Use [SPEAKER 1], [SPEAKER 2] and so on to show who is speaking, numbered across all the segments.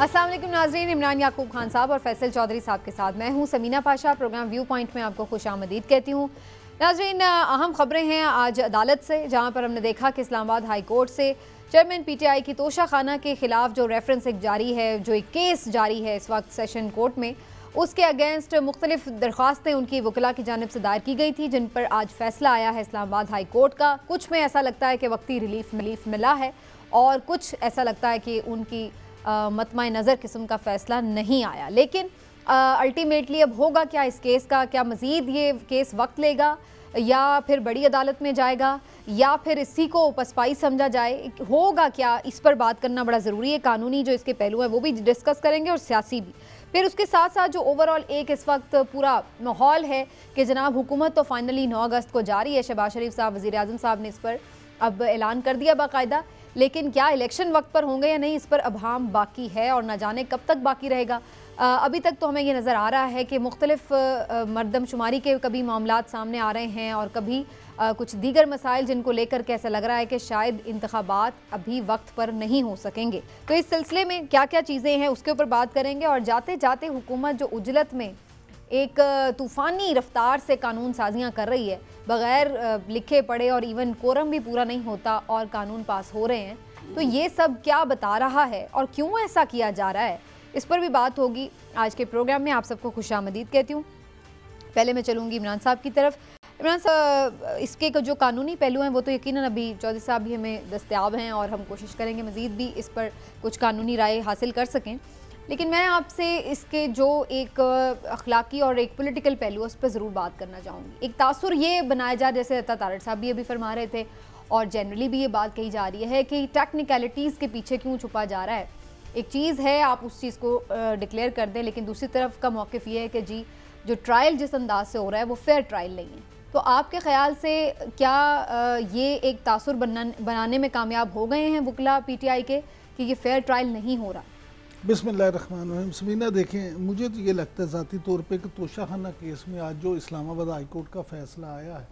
[SPEAKER 1] अस्सलाम वालेकुम नाज़रीन, इमरान याकूब खान साहब और फैसल चौधरी साहब के साथ मैं हूं Sameena Pasha. Programme viewpoint में आपको खुशामदीद कहती हूं। नाज़रीन, अहम खबरें हैं आज अदालत से, जहां पर हमने देखा कि इस्लामाबाद हाई कोर्ट से चेयरमैन PTI की तोशा खाना के खिलाफ जो रेफरेंस एक जारी है, जो एक केस जारी है इस वक्त सेशन कोर्ट में, उसके अगेंस्ट मुख्तलिफ दरख्वास्तें उनकी वकला की जानिब से दायर की गई थी, जिन पर आज फैसला आया है इस्लामाबाद हाई कोर्ट का। कुछ में ऐसा लगता है कि वक्ती रिलीफ मिला है और कुछ ऐसा लगता है कि उनकी मतमाए नज़र किस्म का फ़ैसला नहीं आया। लेकिन अल्टीमेटली अब होगा क्या इस केस का? क्या मज़ीद ये केस वक्त लेगा या फिर बड़ी अदालत में जाएगा या फिर इसी को पसपाई समझा जाए? होगा क्या, इस पर बात करना बड़ा ज़रूरी है। कानूनी जो इसके पहलू हैं वो भी डिस्कस करेंगे और सियासी भी। फिर उसके साथ साथ जो ओवरऑल एक इस वक्त पूरा माहौल है कि जनाब हुकूमत तो फाइनली 9 अगस्त को जारी है। शहबाज शरीफ साहब, वज़ीर आज़म साहब ने इस पर अब ऐलान कर दिया बाकायदा, लेकिन क्या इलेक्शन वक्त पर होंगे या नहीं, इस पर अभाम बाकी है और ना जाने कब तक बाकी रहेगा। अभी तक तो हमें ये नज़र आ रहा है कि मुख्तलिफ मरदमशुमारी के कभी मामलात सामने आ रहे हैं और कभी कुछ दीगर मसाइल जिनको लेकर के ऐसा लग रहा है कि शायद इंतखाबात अभी वक्त पर नहीं हो सकेंगे। तो इस सिलसिले में क्या क्या चीज़ें हैं उसके ऊपर बात करेंगे। और जाते जाते हुकूमत जो उजलत में एक तूफ़ानी रफ्तार से कानून साजियाँ कर रही है, बग़ैर लिखे पढ़े और इवन कोरम भी पूरा नहीं होता और कानून पास हो रहे हैं, तो ये सब क्या बता रहा है और क्यों ऐसा किया जा रहा है, इस पर भी बात होगी आज के प्रोग्राम में। आप सबको खुशामदीद कहती हूँ। पहले मैं चलूँगी इमरान साहब की तरफ। इमरान साहब, इसके जो कानूनी पहलू हैं वो तो यकीनन अभी चौधरी साहब भी हमें दस्तयाब हैं और हम कोशिश करेंगे मज़ीद भी इस पर कुछ कानूनी राय हासिल कर सकें। लेकिन मैं आपसे इसके जो एक अखलाकी और एक पॉलिटिकल पहलू उस पर ज़रूर बात करना चाहूँगी। एक तासुर ये बनाया जा, जैसे अता तारड़ साहब भी अभी फरमा रहे थे और जनरली भी ये बात कही जा रही है कि टेक्निकलिटीज़ के पीछे क्यों छुपा जा रहा है। एक चीज़ है आप उस चीज़ को डिक्लेयर कर दें, लेकिन दूसरी तरफ का मौक़िफ़ ये है कि जी जो ट्रायल जिस अंदाज से हो रहा है वो फेयर ट्रायल नहीं है। तो आपके ख़्याल से क्या ये एक तासुर बनाने में कामयाब हो गए हैं वकला PTI के कि ये फेयर ट्रायल नहीं हो रहा?
[SPEAKER 2] बिस्मिल्लाहिर्रहमानिर्रहीम। समीना, देखें, मुझे तो ये लगता है ज़ाती तौर पे कि तोशा खाना केस में आज जो इस्लामाबाद हाई कोर्ट का फैसला आया है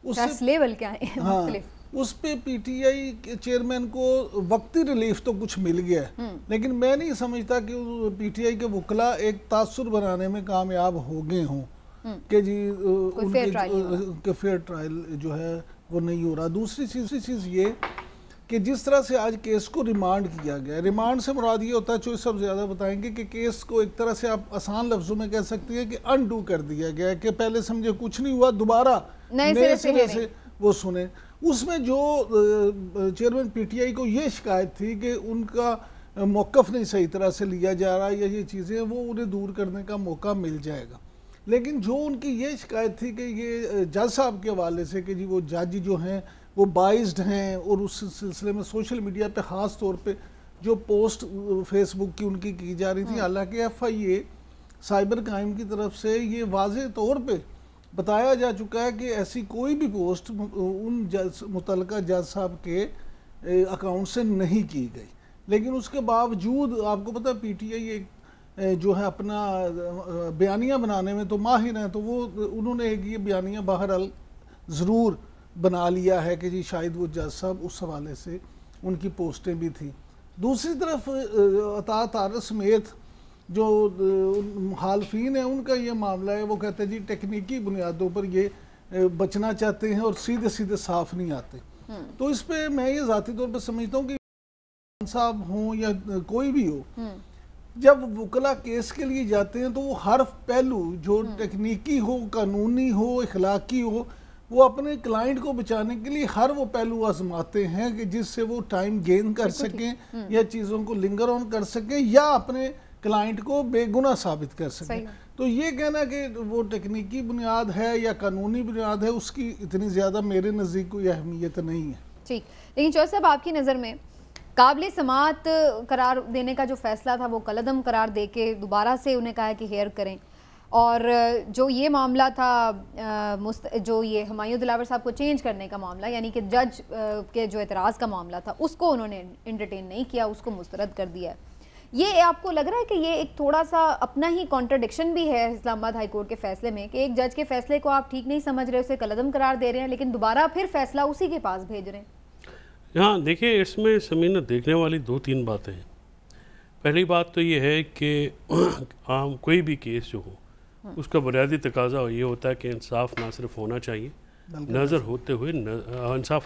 [SPEAKER 2] उससे
[SPEAKER 1] लेवल क्या है,
[SPEAKER 2] हाँ, उस पे PTI के चेयरमैन को वक्ती रिलीफ तो कुछ मिल गया है, लेकिन मैं नहीं समझता कि PTI के वकला एक तासुर बनाने में कामयाब हो गए हों कि जी उनके फेयर ट्रायल जो है वो नहीं हो रहा। दूसरी चीज़ ये कि जिस तरह से आज केस को रिमांड किया गया, रिमांड से मुराद ये होता है, जो सब ज़्यादा बताएंगे, कि केस को एक तरह से आप आसान लफ्ज़ों में कह सकती हैं कि अनडू कर दिया गया है, कि पहले समझे कुछ नहीं हुआ, दोबारा नए सिरे से वो सुने। उसमें जो चेयरमैन PTI को ये शिकायत थी कि उनका मौक़िफ़ नहीं सही तरह से लिया जा रहा, या ये चीज़ें वो उन्हें दूर करने का मौका मिल जाएगा। लेकिन जो उनकी ये शिकायत थी कि ये जज साहब के हवाले से कि जी वो जज जो हैं वो बाइज्ड हैं, और उस सिलसिले में सोशल मीडिया पे ख़ास तौर पे जो पोस्ट फेसबुक की उनकी की जा रही थी, हालांकि FIA साइबर क्राइम की तरफ से ये वाज़े तौर पे बताया जा चुका है कि ऐसी कोई भी पोस्ट उन मुतल्लिका जज साहब के अकाउंट से नहीं की गई। लेकिन उसके बावजूद आपको पता है PTI एक जो है अपना बयानिया बनाने में तो माहिर हैं, तो वो उन्होंने एक ये बयानिया बहरहाल ज़रूर बना लिया है कि जी शायद वो जज साहब उस हवाले से उनकी पोस्टें भी थी। दूसरी तरफ अता तारड़ समेत जो मुखालफीन है उनका ये मामला है, वो कहते हैं जी टेक्निकी बुनियादों पर ये बचना चाहते हैं और सीधे सीधे साफ नहीं आते। तो इस पर मैं ये ज़ाती तौर पर समझता हूँ कि साहब हों या कोई भी हो, जब वकला केस के लिए जाते हैं तो वो हर पहलू जो टेक्निकी हो, कानूनी हो, इखलाकी हो, वो अपने क्लाइंट को बचाने के लिए हर वो पहलू आजमाते हैं कि जिससे वो टाइम गेन कर सकें या चीज़ों को लिंगर ऑन कर सकें या अपने क्लाइंट को बेगुनाह साबित कर सकें। तो ये कहना कि वो टेक्निकी बुनियाद है या कानूनी बुनियाद है, उसकी इतनी ज़्यादा मेरे नज़दीक कोई अहमियत नहीं है।
[SPEAKER 1] ठीक, लेकिन चौधरी साहब, आपकी नज़र में काबिल समात करार देने का जो फैसला था वो कलअदम करार दे के दोबारा से उन्हें कहा कि हेयर करें, और जो ये मामला था जो ये हुमायूं दिलावर साहब को चेंज करने का मामला, यानी कि जज के जो एतराज़ का मामला था उसको उन्होंने एंटरटेन नहीं किया, उसको मुस्तरद कर दिया। ये आपको लग रहा है कि ये एक थोड़ा सा अपना ही कॉन्ट्रडिक्शन भी है इस्लामाबाद हाई कोर्ट के फैसले में, कि एक जज के फैसले को आप ठीक नहीं समझ रहे, उसे कलअदम करार दे रहे हैं, लेकिन दोबारा फिर फैसला उसी के पास भेज रहे हैं?
[SPEAKER 3] हाँ, देखिए, इसमें समीना देखने वाली 2-3 बातें हैं। पहली बात तो ये है कि आम कोई भी केस जो हो उसका बुनियादी तकाजा ये होता है कि इंसाफ ना सिर्फ होना चाहिए, इंसाफ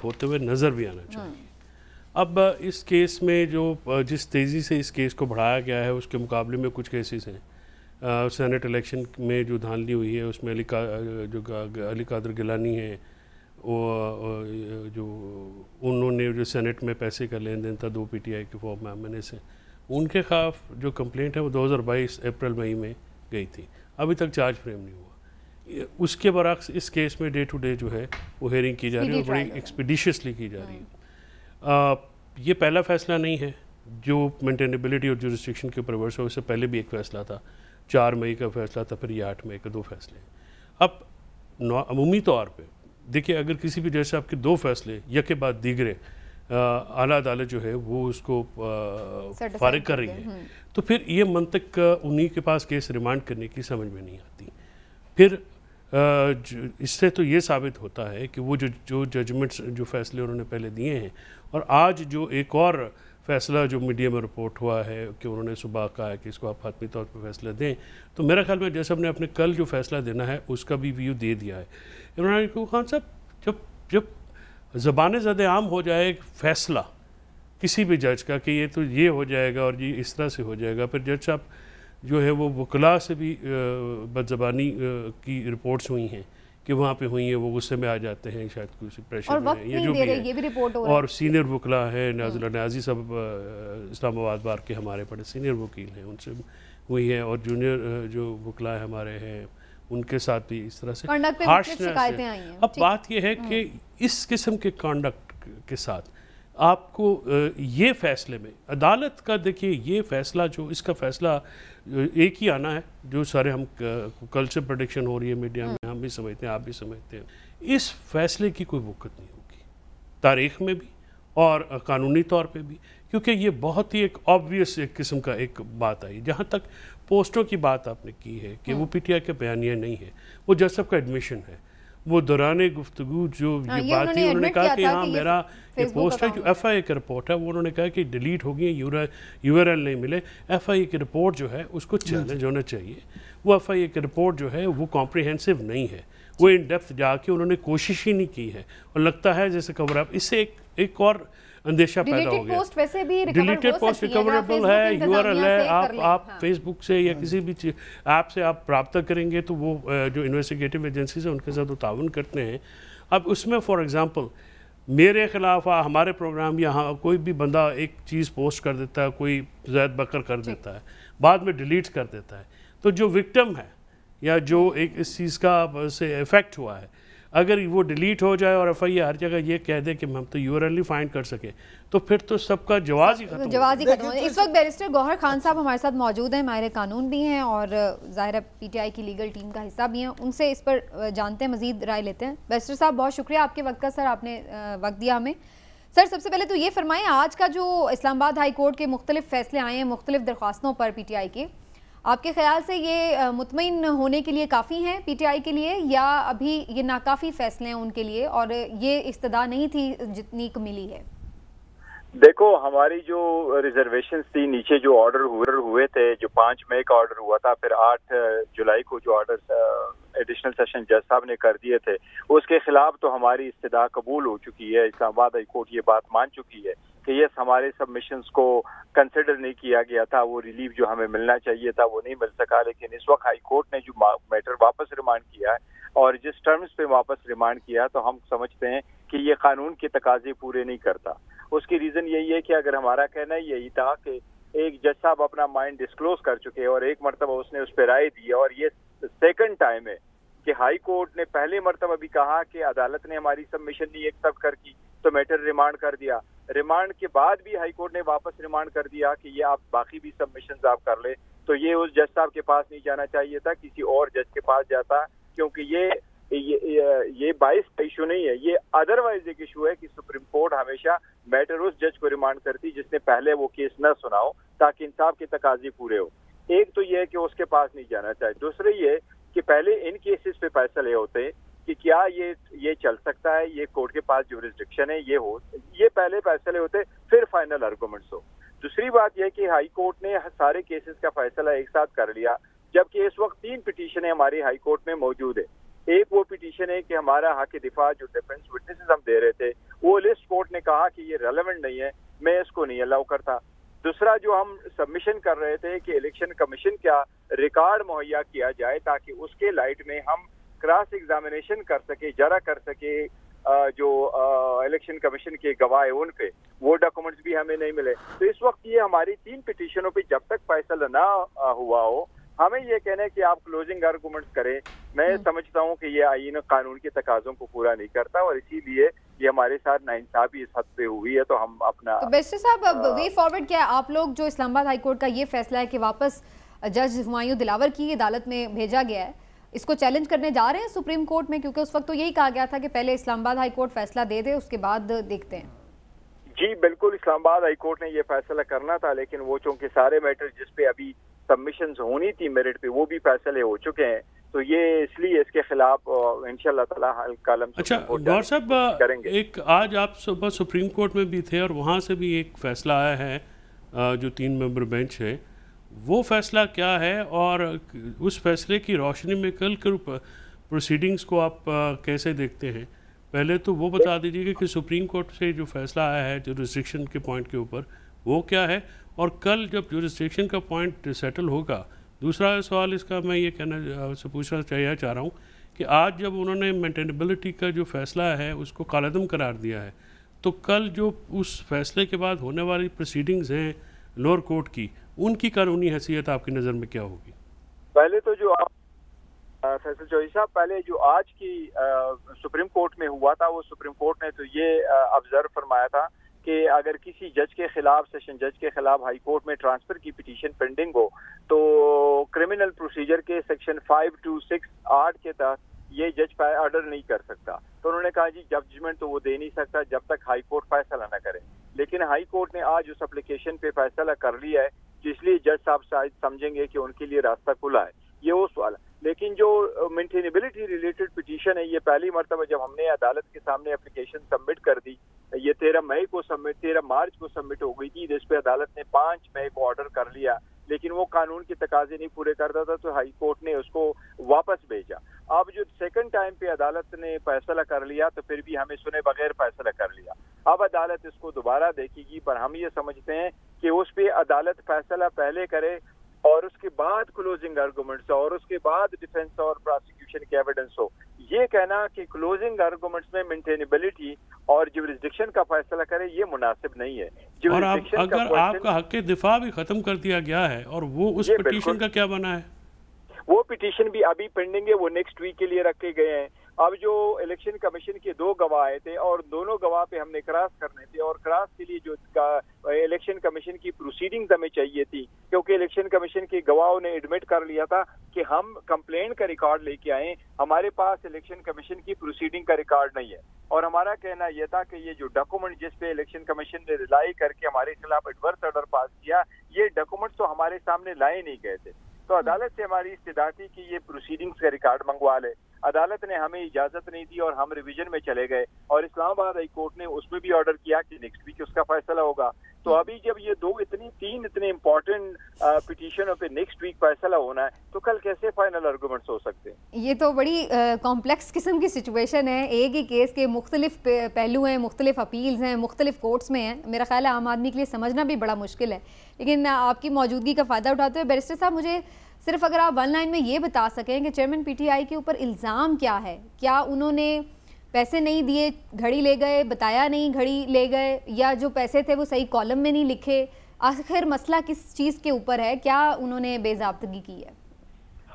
[SPEAKER 3] होते हुए नज़र भी आना चाहिए। अब इस केस में जो जिस तेज़ी से इस केस को बढ़ाया गया है उसके मुकाबले में कुछ केसेस हैं। सेनेट इलेक्शन में जो धांधली हुई है उसमें अली कादर गिलानी है, वो जो उन्होंने जो सेनेट में पैसे का लेन देन था 2 PTI के फॉर्म में से, उनके खिलाफ जो कंप्लेंट है वो 2022 अप्रैल मई में गई थी, अभी तक चार्ज फ्रेम नहीं हुआ। उसके बरक्स इस केस में डे टू डे जो है वो हेयरिंग की जा रही है और बड़ी एक्सपीडिशियसली की जा रही है। ये पहला फैसला नहीं है जो मेंटेनेबिलिटी और जुरिस्डिक्शन के ऊपर वर्स हो, उससे पहले भी एक फ़ैसला था, 4 मई का फ़ैसला था, फिर ये 8 मई का 2 फैसले। अब अमूमी तौर पे देखिए, अगर किसी भी जज साहब के 2 फैसले यके बाद दीगरे आला अदालत जो है वो उसको फारिग कर रही है, तो फिर ये मंतक उन्हीं के पास केस रिमांड करने की समझ में नहीं आती। फिर इससे तो ये साबित होता है कि वो जो जजमेंट्स जो फैसले उन्होंने पहले दिए हैं, और आज जो एक और फैसला जो मीडिया में रिपोर्ट हुआ है कि उन्होंने सुबह कहा है कि इसको आप हातमी तौर पर फैसला दें, तो मेरा ख्याल में जैसे हमने अपने कल जो फैसला देना है उसका भी व्यू दे दिया है। इमरान खान साहब, जब ज़बान ज़द-ए-आम हो जाए फैसला किसी भी जज का कि ये तो ये हो जाएगा और ये इस तरह से हो जाएगा, फिर जज साहब जो है वो वकला से भी बदज़बानी की रिपोर्ट्स हुई हैं कि वहाँ पे हुई है, वो गुस्से में आ जाते हैं, शायद कुछ प्रेशर में है, ये जो भी है, ये भी रिपोर्ट हो रहा है। और सीनियर वकला है नाज़िला न्याज़ी साहब इस्लामाबाद बार के हमारे बड़े सीनियर वकील हैं, उनसे हुई है, और जूनियर जो वकला हमारे हैं उनके साथ भी इस तरह से हार्शनेस है। अब बात यह है कि इस किस्म के कॉन्डक्ट के साथ आपको ये फैसले में अदालत का, देखिए ये फैसला जो इसका फैसला एक ही आना है, जो सारे हम कल से प्रेडिक्शन हो रही है मीडिया में, हम भी समझते हैं, आप भी समझते हैं, इस फैसले की कोई वक़्त नहीं होगी तारीख़ में भी और कानूनी तौर पे भी, क्योंकि ये बहुत ही एक ऑब्वियस एक किस्म का एक बात आई। जहाँ तक पोस्टों की बात आपने की है कि वो PTI के बयानिया नहीं है, वो जज साहब का एडमिशन है, वो दौरान गुफ्तगू जो ये बात थी उन्होंने कहा कि हाँ मेरा ये पोस्ट है, जो FIA की रिपोर्ट है वो उन्होंने कहा कि डिलीट हो गई, URL नहीं मिले। FIA की रिपोर्ट जो है उसको चैलेंज होना चाहिए, वो FIA की रिपोर्ट जो है वो कॉम्प्रिहेंसिव नहीं है, वो इन डेप्थ जाके उन्होंने कोशिश ही नहीं की है, और लगता है जैसे कवर अप, इससे एक और अंदेशा पैदा हो गया। वैसे भी डिलीटेड पोस्ट रिकवरेबल है, URL है, आप फेसबुक से या किसी भी ऐप से आप प्राप्त करेंगे तो वो जो इन्वेस्टिगेटिव एजेंसीज हैं उनके साथ वो ताउन करते हैं। अब उसमें फॉर एग्जांपल मेरे खिलाफ हमारे प्रोग्राम यहाँ कोई भी बंदा एक चीज़ पोस्ट कर देता है, कोई ज़ैद बकर कर देता है, बाद में डिलीट कर देता है, तो जो विक्टिम है या जो एक इस चीज़ का से इफेक्ट हुआ है, अगर वो डिलीट हो जाए और FIA हर जगह ये कह दे कि हम तो URL नहीं फाइंड कर सके, तो फिर तो सबका जवाज़ ही खत्म हो।
[SPEAKER 1] इस वक्त बैरिस्टर गौहर खान साहब हमारे साथ मौजूद हैं, माहिर कानून भी हैं और ज़ाहिर है PTI की लीगल टीम का हिस्सा भी हैं, उनसे इस पर जानते हैं, मज़ीद राय लेते हैं। बैरिस्टर साहब बहुत शुक्रिया आपके वक्त का, सर आपने वक्त दिया हमें। सर सबसे पहले तो ये फरमाएं, आज का जो इस्लामाबाद हाई कोर्ट के मुख्तलिफ फ़ैसले आए हैं मुख्तलिफ दरख्वास्तों पर PTI के, आपके ख्याल से ये मुतमईन होने के लिए काफ़ी हैं PTI के लिए, या अभी ये नाकाफ़ी फ़ैसले हैं उनके लिए और ये इस्तदा नहीं थी जितनी मिली है?
[SPEAKER 4] देखो, हमारी जो रिजर्वेशंस थी, नीचे जो ऑर्डर हुए थे, जो 5 मई का ऑर्डर हुआ था, फिर 8 जुलाई को जो ऑर्डर एडिशनल सेशन जज साहब ने कर दिए थे, उसके खिलाफ तो हमारी इस्तदा कबूल हो चुकी है। इस्लामाबाद हाई कोर्ट ये बात मान चुकी है कि यस, हमारे सबमिशंस को कंसिडर नहीं किया गया था, वो रिलीफ जो हमें मिलना चाहिए था वो नहीं मिल सका। लेकिन इस वक्त हाई कोर्ट ने जो मैटर वापस रिमांड किया है और जिस टर्म्स पे वापस रिमांड किया, तो हम समझते हैं कि ये कानून के तकाजे पूरे नहीं करता। उसकी रीजन यही है कि अगर हमारा कहना यही था कि एक जज साहब अपना माइंड डिस्क्लोज कर चुके हैं और एक मरतबा उसने उस पर राय दी, और ये सेकंड टाइम है कि हाई कोर्ट ने पहले मरतबा भी कहा कि अदालत ने हमारी सबमिशन नहीं एक्सेप्ट कर की, तो मैटर रिमांड कर दिया। रिमांड के बाद भी हाई कोर्ट ने वापस रिमांड कर दिया कि ये आप बाकी भी सबमिशंस आप कर ले, तो ये उस जज साहब के पास नहीं जाना चाहिए था, किसी और जज के पास जाता, क्योंकि ये बाइस का इशू नहीं है, ये अदरवाइज एक इशू है कि सुप्रीम कोर्ट हमेशा मैटर उस जज को रिमांड करती जिसने पहले वो केस न सुना हो, ताकि इंसाफ के तकाजे पूरे हो। एक तो ये है कि उसके पास नहीं जाना चाहिए, दूसरे ये कि पहले इन केसेस पे फैसले होते कि क्या ये चल सकता है, ये कोर्ट के पास जुरिस्डिक्शन है, ये पहले फैसले होते, फिर फाइनल आर्गुमेंट्स हो। दूसरी बात यह कि हाई कोर्ट ने सारे केसेस का फैसला एक साथ कर लिया, जबकि इस वक्त 3 पिटीशनें हमारी हाई कोर्ट में मौजूद है। एक वो पिटीशन है कि हमारा हक दिफा जो डिफेंस विटनेसेस हम दे रहे थे वो लिस्ट कोर्ट ने कहा कि ये रेलेवेंट नहीं है, मैं इसको नहीं अलाउ करता। दूसरा जो हम सबमिशन कर रहे थे कि इलेक्शन कमीशन का रिकॉर्ड मुहैया किया जाए ताकि उसके लाइट में हम क्रॉस एग्जामिनेशन कर सके, जरा कर सके जो इलेक्शन कमीशन के गवाह है उन पे, वो डॉक्यूमेंट्स भी हमें नहीं मिले। तो इस वक्त ये हमारी 3 पिटीशनों पे जब तक फैसला ना हुआ हो, हमें ये कहना है कि आप क्लोजिंग आर्गूमेंट्स करें। मैं समझता हूँ कि ये आईन कानून के तकाजों को पूरा नहीं करता और इसीलिए ये हमारे साथ नाइंसाफी इस हद पे हुई है। तो हम अपना
[SPEAKER 1] तो बैरिस्टर साहब अब वे फॉरवर्ड क्या है? आप लोग जो इस्लामाबाद हाई कोर्ट का ये फैसला है कि वापस जज हुमायूं दिलावर की अदालत में भेजा गया है, इसको चैलेंज करने जा रहे हैं सुप्रीम कोर्ट में? क्योंकि उस वक्त तो यही कहा गया था कि पहले इस्लामाबाद हाई कोर्ट फैसला दे दे, उसके बाद देखते हैं।
[SPEAKER 4] जी बिल्कुल, इस्लामाबाद हाई कोर्ट ने ये फैसला करना था, लेकिन वो चूंकि सारे मैटर जिसपे अभी सबमिशंस होनी थी मेरिट पे वो भी फैसले हो चुके हैं, तो ये इसलिए इसके खिलाफ इंशाल्लाह ताला कलम।
[SPEAKER 3] अच्छा गौर साहब, एक आज आप सुबह सुप्रीम कोर्ट में भी थे और वहाँ से भी एक फैसला आया है, जो 3 मेंबर बेंच है, वो फैसला क्या है और उस फैसले की रोशनी में कल के प्रोसीडिंग्स को आप कैसे देखते हैं? पहले तो वो बता दीजिए कि सुप्रीम कोर्ट से जो फैसला आया है जुरिस्डिक्शन के पॉइंट के ऊपर, वो क्या है, और कल जब जुरिस्डिक्शन का पॉइंट सेटल होगा। दूसरा सवाल इसका मैं ये पूछना चाह रहा हूँ कि आज जब उन्होंने मेंटेनेबिलिटी का जो फैसला है उसको कालअदम करार दिया है, तो कल जो उस फैसले के बाद होने वाली प्रोसीडिंग्स हैं लोअर कोर्ट की, उनकी कानूनी हैसियत आपकी नज़र में क्या होगी?
[SPEAKER 4] पहले तो जो फैसल चौधरी साहब, पहले जो आज की सुप्रीम कोर्ट में हुआ था, वो सुप्रीम कोर्ट ने तो ये ऑब्जर्व फरमाया था कि अगर किसी जज के खिलाफ, सेशन जज के खिलाफ हाई कोर्ट में ट्रांसफर की पिटीशन पेंडिंग हो, तो क्रिमिनल प्रोसीजर के सेक्शन 526(8) के तहत ये जज ऑर्डर नहीं कर सकता। तो उन्होंने कहा जी जजमेंट तो वो दे नहीं सकता जब तक हाई कोर्ट फैसला न करे। लेकिन हाई कोर्ट ने आज उस एप्लीकेशन पे फैसला कर लिया है, इसलिए जज साहब शायद समझेंगे कि उनके लिए रास्ता खुला है। ये वो सवाल है। लेकिन जो मेंटेनेबिलिटी रिलेटेड पिटीशन है, ये पहली मरतबा जब हमने अदालत के सामने एप्लीकेशन सबमिट कर दी, ये 13 मार्च को सबमिट हो गई थी, जिस पे अदालत ने 5 मई को ऑर्डर कर लिया, लेकिन वो कानून के तकाजे नहीं पूरे करता था, तो हाई कोर्ट ने उसको वापस भेजा। अब जो सेकंड टाइम पे अदालत ने फैसला कर लिया, तो फिर भी हमें सुने बगैर फैसला कर लिया। अब अदालत इसको दोबारा देखेगी, पर हम ये समझते हैं कि उस पे अदालत फैसला पहले करे और उसके बाद क्लोजिंग आर्गूमेंट्स और उसके बाद डिफेंस और प्रोसिक्यूशन की एविडेंस हो। ये कहना कि क्लोजिंग आर्गूमेंट्स में मेंटेनेबिलिटी और जुरिस्डिक्शन का फैसला करे, ये मुनासिब नहीं है।
[SPEAKER 3] और अगर आपका हक दिफा भी खत्म कर दिया गया है, और वो उस पिटीशन का क्या बना है?
[SPEAKER 4] वो पिटीशन भी अभी पेंडिंग है, वो नेक्स्ट वीक के लिए रखे गए हैं। अब जो इलेक्शन कमीशन के 2 गवाह आए थे और दोनों गवाह पे हमने क्रॉस करने थे, और क्रॉस के लिए जो इलेक्शन कमीशन की प्रोसीडिंग्स हमें चाहिए थी, क्योंकि इलेक्शन कमीशन के गवाहों ने एडमिट कर लिया था कि हम कंप्लेंट का रिकॉर्ड लेके आए, हमारे पास इलेक्शन कमीशन की प्रोसीडिंग का रिकॉर्ड नहीं है। और हमारा कहना यह था कि ये जो डॉक्यूमेंट जिस पे इलेक्शन कमीशन ने रिलाई करके हमारे खिलाफ एडवर्स ऑर्डर पास किया, ये डॉक्यूमेंट्स तो हमारे सामने लाए नहीं गए थे। तो अदालत से हमारी इस्तिदा थी कि ये प्रोसीडिंग्स का रिकॉर्ड मंगवा ले। अदालत ने हमें इजाजत नहीं दी और हम रिवीजन में चले गए, और इस्लामाबाद हाई कोर्ट ने उसमें भी ऑर्डर किया कि नेक्स्ट वीक उसका फैसला होगा। तो अभी जब ये 3 इतने इम्पोर्टेंट पिटीशनों पे नेक्स्ट वीक फैसला होना है, तो कल कैसे फाइनल आर्गूमेंट्स हो सकते हैं?
[SPEAKER 1] ये तो बड़ी कॉम्प्लेक्स किस्म की सिचुएशन है। एक ही केस के मुख्तलिफ पहलू हैं, मुख्तलिफ अपील्स हैं, मुख्तलिफ कोर्ट्स में हैं। मेरा ख्याल है आम आदमी के लिए समझना भी बड़ा मुश्किल है। लेकिन आपकी मौजूदगी का फ़ायदा उठाते हुए बैरिस्टर साहब, मुझे सिर्फ अगर आप वन लाइन में ये बता सकें कि चेयरमैन पीटीआई के ऊपर इल्ज़ाम क्या है? क्या उन्होंने पैसे नहीं दिए, घड़ी ले गए, बताया नहीं घड़ी ले गए, या जो पैसे थे वो सही कॉलम में नहीं लिखे? आखिर मसला किस चीज़ के ऊपर है? क्या उन्होंने बेज़ाब्तगी की है?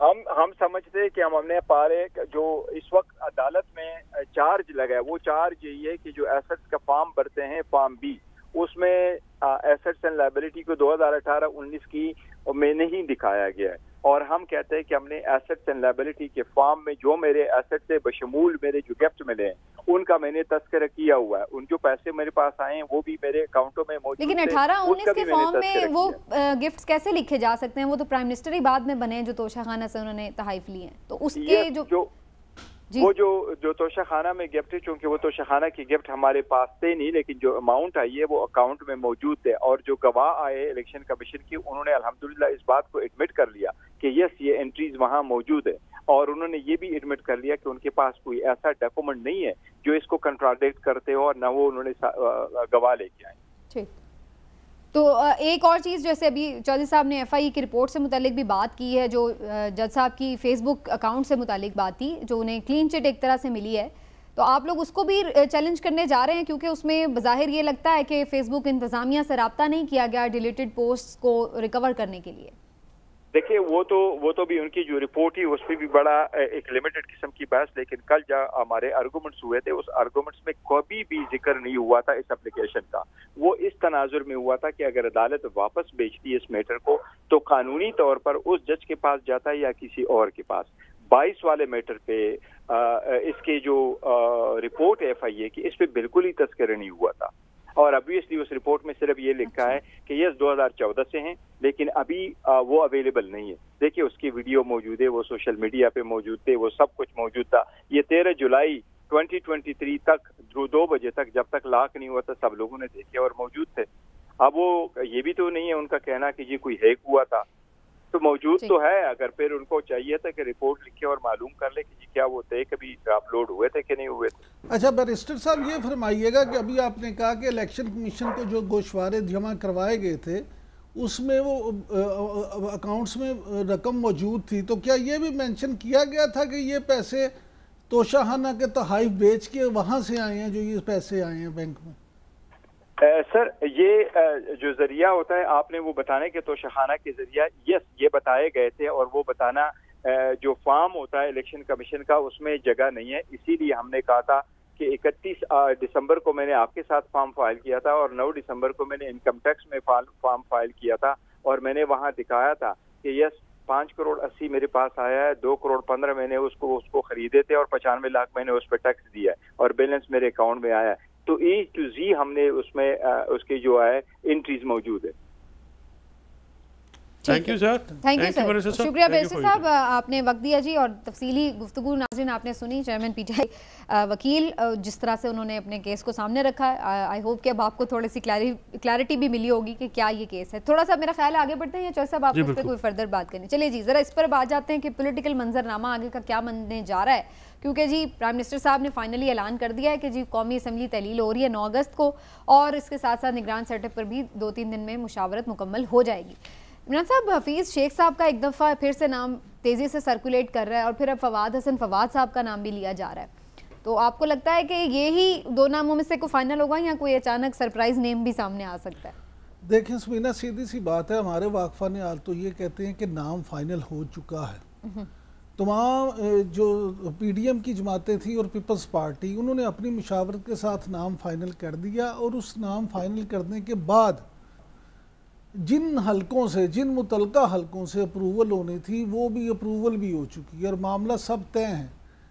[SPEAKER 4] हम समझते हैं कि हमने पारे जो इस वक्त अदालत में चार्ज लगा है, वो चार्ज यही है कि जो एसेट्स का फॉर्म भरते हैं, फॉर्म बी, उसमें एसेट्स एंड लायबिलिटी को 2018-19 की में नहीं दिखाया गया है। और हम कहते हैं कि हमने एसेट्स एंड लायबिलिटी के फॉर्म में जो मेरे एसेट्स है बशमूल मेरे जो गिफ्ट मिले हैं, उनका मैंने तस्करा किया हुआ है। उन जो पैसे मेरे पास आए हैं वो भी मेरे अकाउंटों में मौजूद।
[SPEAKER 1] लेकिन 18-19 के फॉर्म में वो गिफ्ट्स कैसे लिखे जा सकते हैं? वो तो प्राइम मिनिस्टर ही बाद में बने, जो तोशाखाना से उन्होंने तहाइफ लिए हैं। तो उसके जो
[SPEAKER 4] वो जो तोशाखाना में गिफ्ट है, चूंकि वो तोशाखाना की गिफ्ट हमारे पास थे नहीं, लेकिन जो अमाउंट आई है वो अकाउंट में मौजूद थे, और जो गवाह आए इलेक्शन कमीशन की, उन्होंने अल्हम्दुलिल्लाह इस बात को एडमिट कर लिया कि यस ये एंट्रीज वहाँ मौजूद है, और उन्होंने ये भी एडमिट कर लिया कि उनके पास कोई ऐसा डॉक्यूमेंट नहीं है जो इसको कंट्राडिक्ट करते हो, और न वो उन्होंने गवाह लेके आए।
[SPEAKER 1] ठीक, तो एक और चीज़, जैसे अभी चौधरी साहब ने एफआई की रिपोर्ट से मुतालिक भी बात की है, जो जज साहब की फेसबुक अकाउंट से मुतालिक बात थी, जो उन्हें क्लीन चिट एक तरह से मिली है, तो आप लोग उसको भी चैलेंज करने जा रहे हैं, क्योंकि उसमें बज़ाहिर ये लगता है कि फेसबुक इंतज़ामिया से रब्ता नहीं किया गया डिलीटेड पोस्ट को रिकवर करने के लिए।
[SPEAKER 4] देखिए वो तो भी उनकी जो रिपोर्ट ही उस पर भी बड़ा एक लिमिटेड किस्म की बहस, लेकिन कल जब हमारे आर्गूमेंट्स हुए थे, उस आर्गूमेंट्स में कभी भी जिक्र नहीं हुआ था इस एप्लीकेशन का। वो इस तनाजुर में हुआ था कि अगर अदालत वापस भेजती है इस मैटर को, तो कानूनी तौर पर उस जज के पास जाता है या किसी और के पास। 22 वाले मैटर पे इसके जो रिपोर्ट है FIA की, इस पे बिल्कुल ही तस्करा नहीं हुआ था, और ऑब्वियसली उस रिपोर्ट में सिर्फ ये लिखा है कि यस 2014 से हैं, लेकिन अभी वो अवेलेबल नहीं है। देखिए उसकी वीडियो मौजूद है, वो सोशल मीडिया पे मौजूद थे, वो सब कुछ मौजूद था। ये 13 जुलाई 2023 तक 2 बजे तक, जब तक लॉक नहीं हुआ था, सब लोगों ने देखे और मौजूद थे। अब वो ये भी तो नहीं है उनका कहना कि जी कोई हैक हुआ था, तो मौजूद तो है। अगर फिर उनको चाहिए था कि रिपोर्ट लिखे और मालूम कर ले कि जी क्या वो थे, कभी अपलोड हुए थे कि नहीं हुए थे।
[SPEAKER 2] अच्छा बैरिस्टर साहब, ये फरमाइएगा कि अभी आपने कहा कि इलेक्शन कमीशन को जो गोशवारे जमा करवाए गए थे उसमें वो अकाउंट्स में रकम मौजूद थी, तो क्या ये भी मेंशन किया गया था कि ये पैसे तोशाखाना के तहाइफ बेच के वहाँ से आए हैं, जो ये पैसे आए हैं बैंक में?
[SPEAKER 4] सर ये जो जरिया होता है आपने वो बताने के तोशाखाना के जरिया, यस ये बताए गए थे, और वो बताना जो फॉर्म होता है इलेक्शन कमीशन का उसमें जगह नहीं है। इसीलिए हमने कहा था कि 31 दिसंबर को मैंने आपके साथ फॉर्म फाइल किया था, और 9 दिसंबर को मैंने इनकम टैक्स में फॉर्म फाइल किया था, और मैंने वहाँ दिखाया था कि यस 5 करोड़ 80 मेरे पास आया है, 2 करोड़ 15 मैंने उसको खरीदे थे, और 95 लाख मैंने उस पर टैक्स दिया है, और बैलेंस मेरे अकाउंट में आया है। तो A to Z हमने उसमें उसके जो है एंट्रीज मौजूद है।
[SPEAKER 3] Thank you sir,
[SPEAKER 1] thank you sir, शुक्रिया बैरिस्टर साहब, आपने वक्त दिया जी, और तफसीली गुफ्तगू नाज़रीन आपने सुनी। चेयरमैन PTI वकील जिस तरह से उन्होंने अपने केस को सामने रखा है, आई होप कि अब आपको थोड़ी सी क्लैरिटी भी मिली होगी कि क्या ये केस है। थोड़ा सा मेरा ख्याल आगे बढ़ते हैं, या चौधरी साहब आप इस पर कोई फर्दर बात करनी? चलिए जी, ज़रा इस पर बात जाते हैं कि पॉलिटिकल मंजरनामा आगे का क्या बनने जा रहा है, क्योंकि जी प्राइम मिनिस्टर साहब ने फाइनली ऐलान कर दिया है कि जी कौमी असम्बली तहलील हो रही है 9 अगस्त को, और इसके साथ साथ निगरान सेटअप पर भी 2-3 दिन में मुशावरत मुकम्मल हो जाएगी। इमरान साहब, हफीज़ शेख साहब का एक दफ़ा फिर से नाम तेज़ी से सर्कुलेट कर रहा है, और फिर अब फवाद हसन फवाद साहब का नाम भी लिया जा रहा है, तो आपको लगता है कि ये ही 2 नामों में से कोई फाइनल होगा, या कोई अचानक सरप्राइज नेम भी सामने आ सकता है?
[SPEAKER 2] देखिए समीना, सीधी सी बात है, हमारे वाकफान हाल तो ये कहते हैं कि नाम फाइनल हो चुका है। तमाम जो PDM की जमातें थी और पीपल्स पार्टी, उन्होंने अपनी मुशावरत के साथ नाम फाइनल कर दिया, और उस नाम फाइनल करने के बाद जिन हलकों से, जिन मुतलका हलकों से अप्रूवल होनी थी, वो भी अप्रूवल भी हो चुकी है, और मामला सब तय है।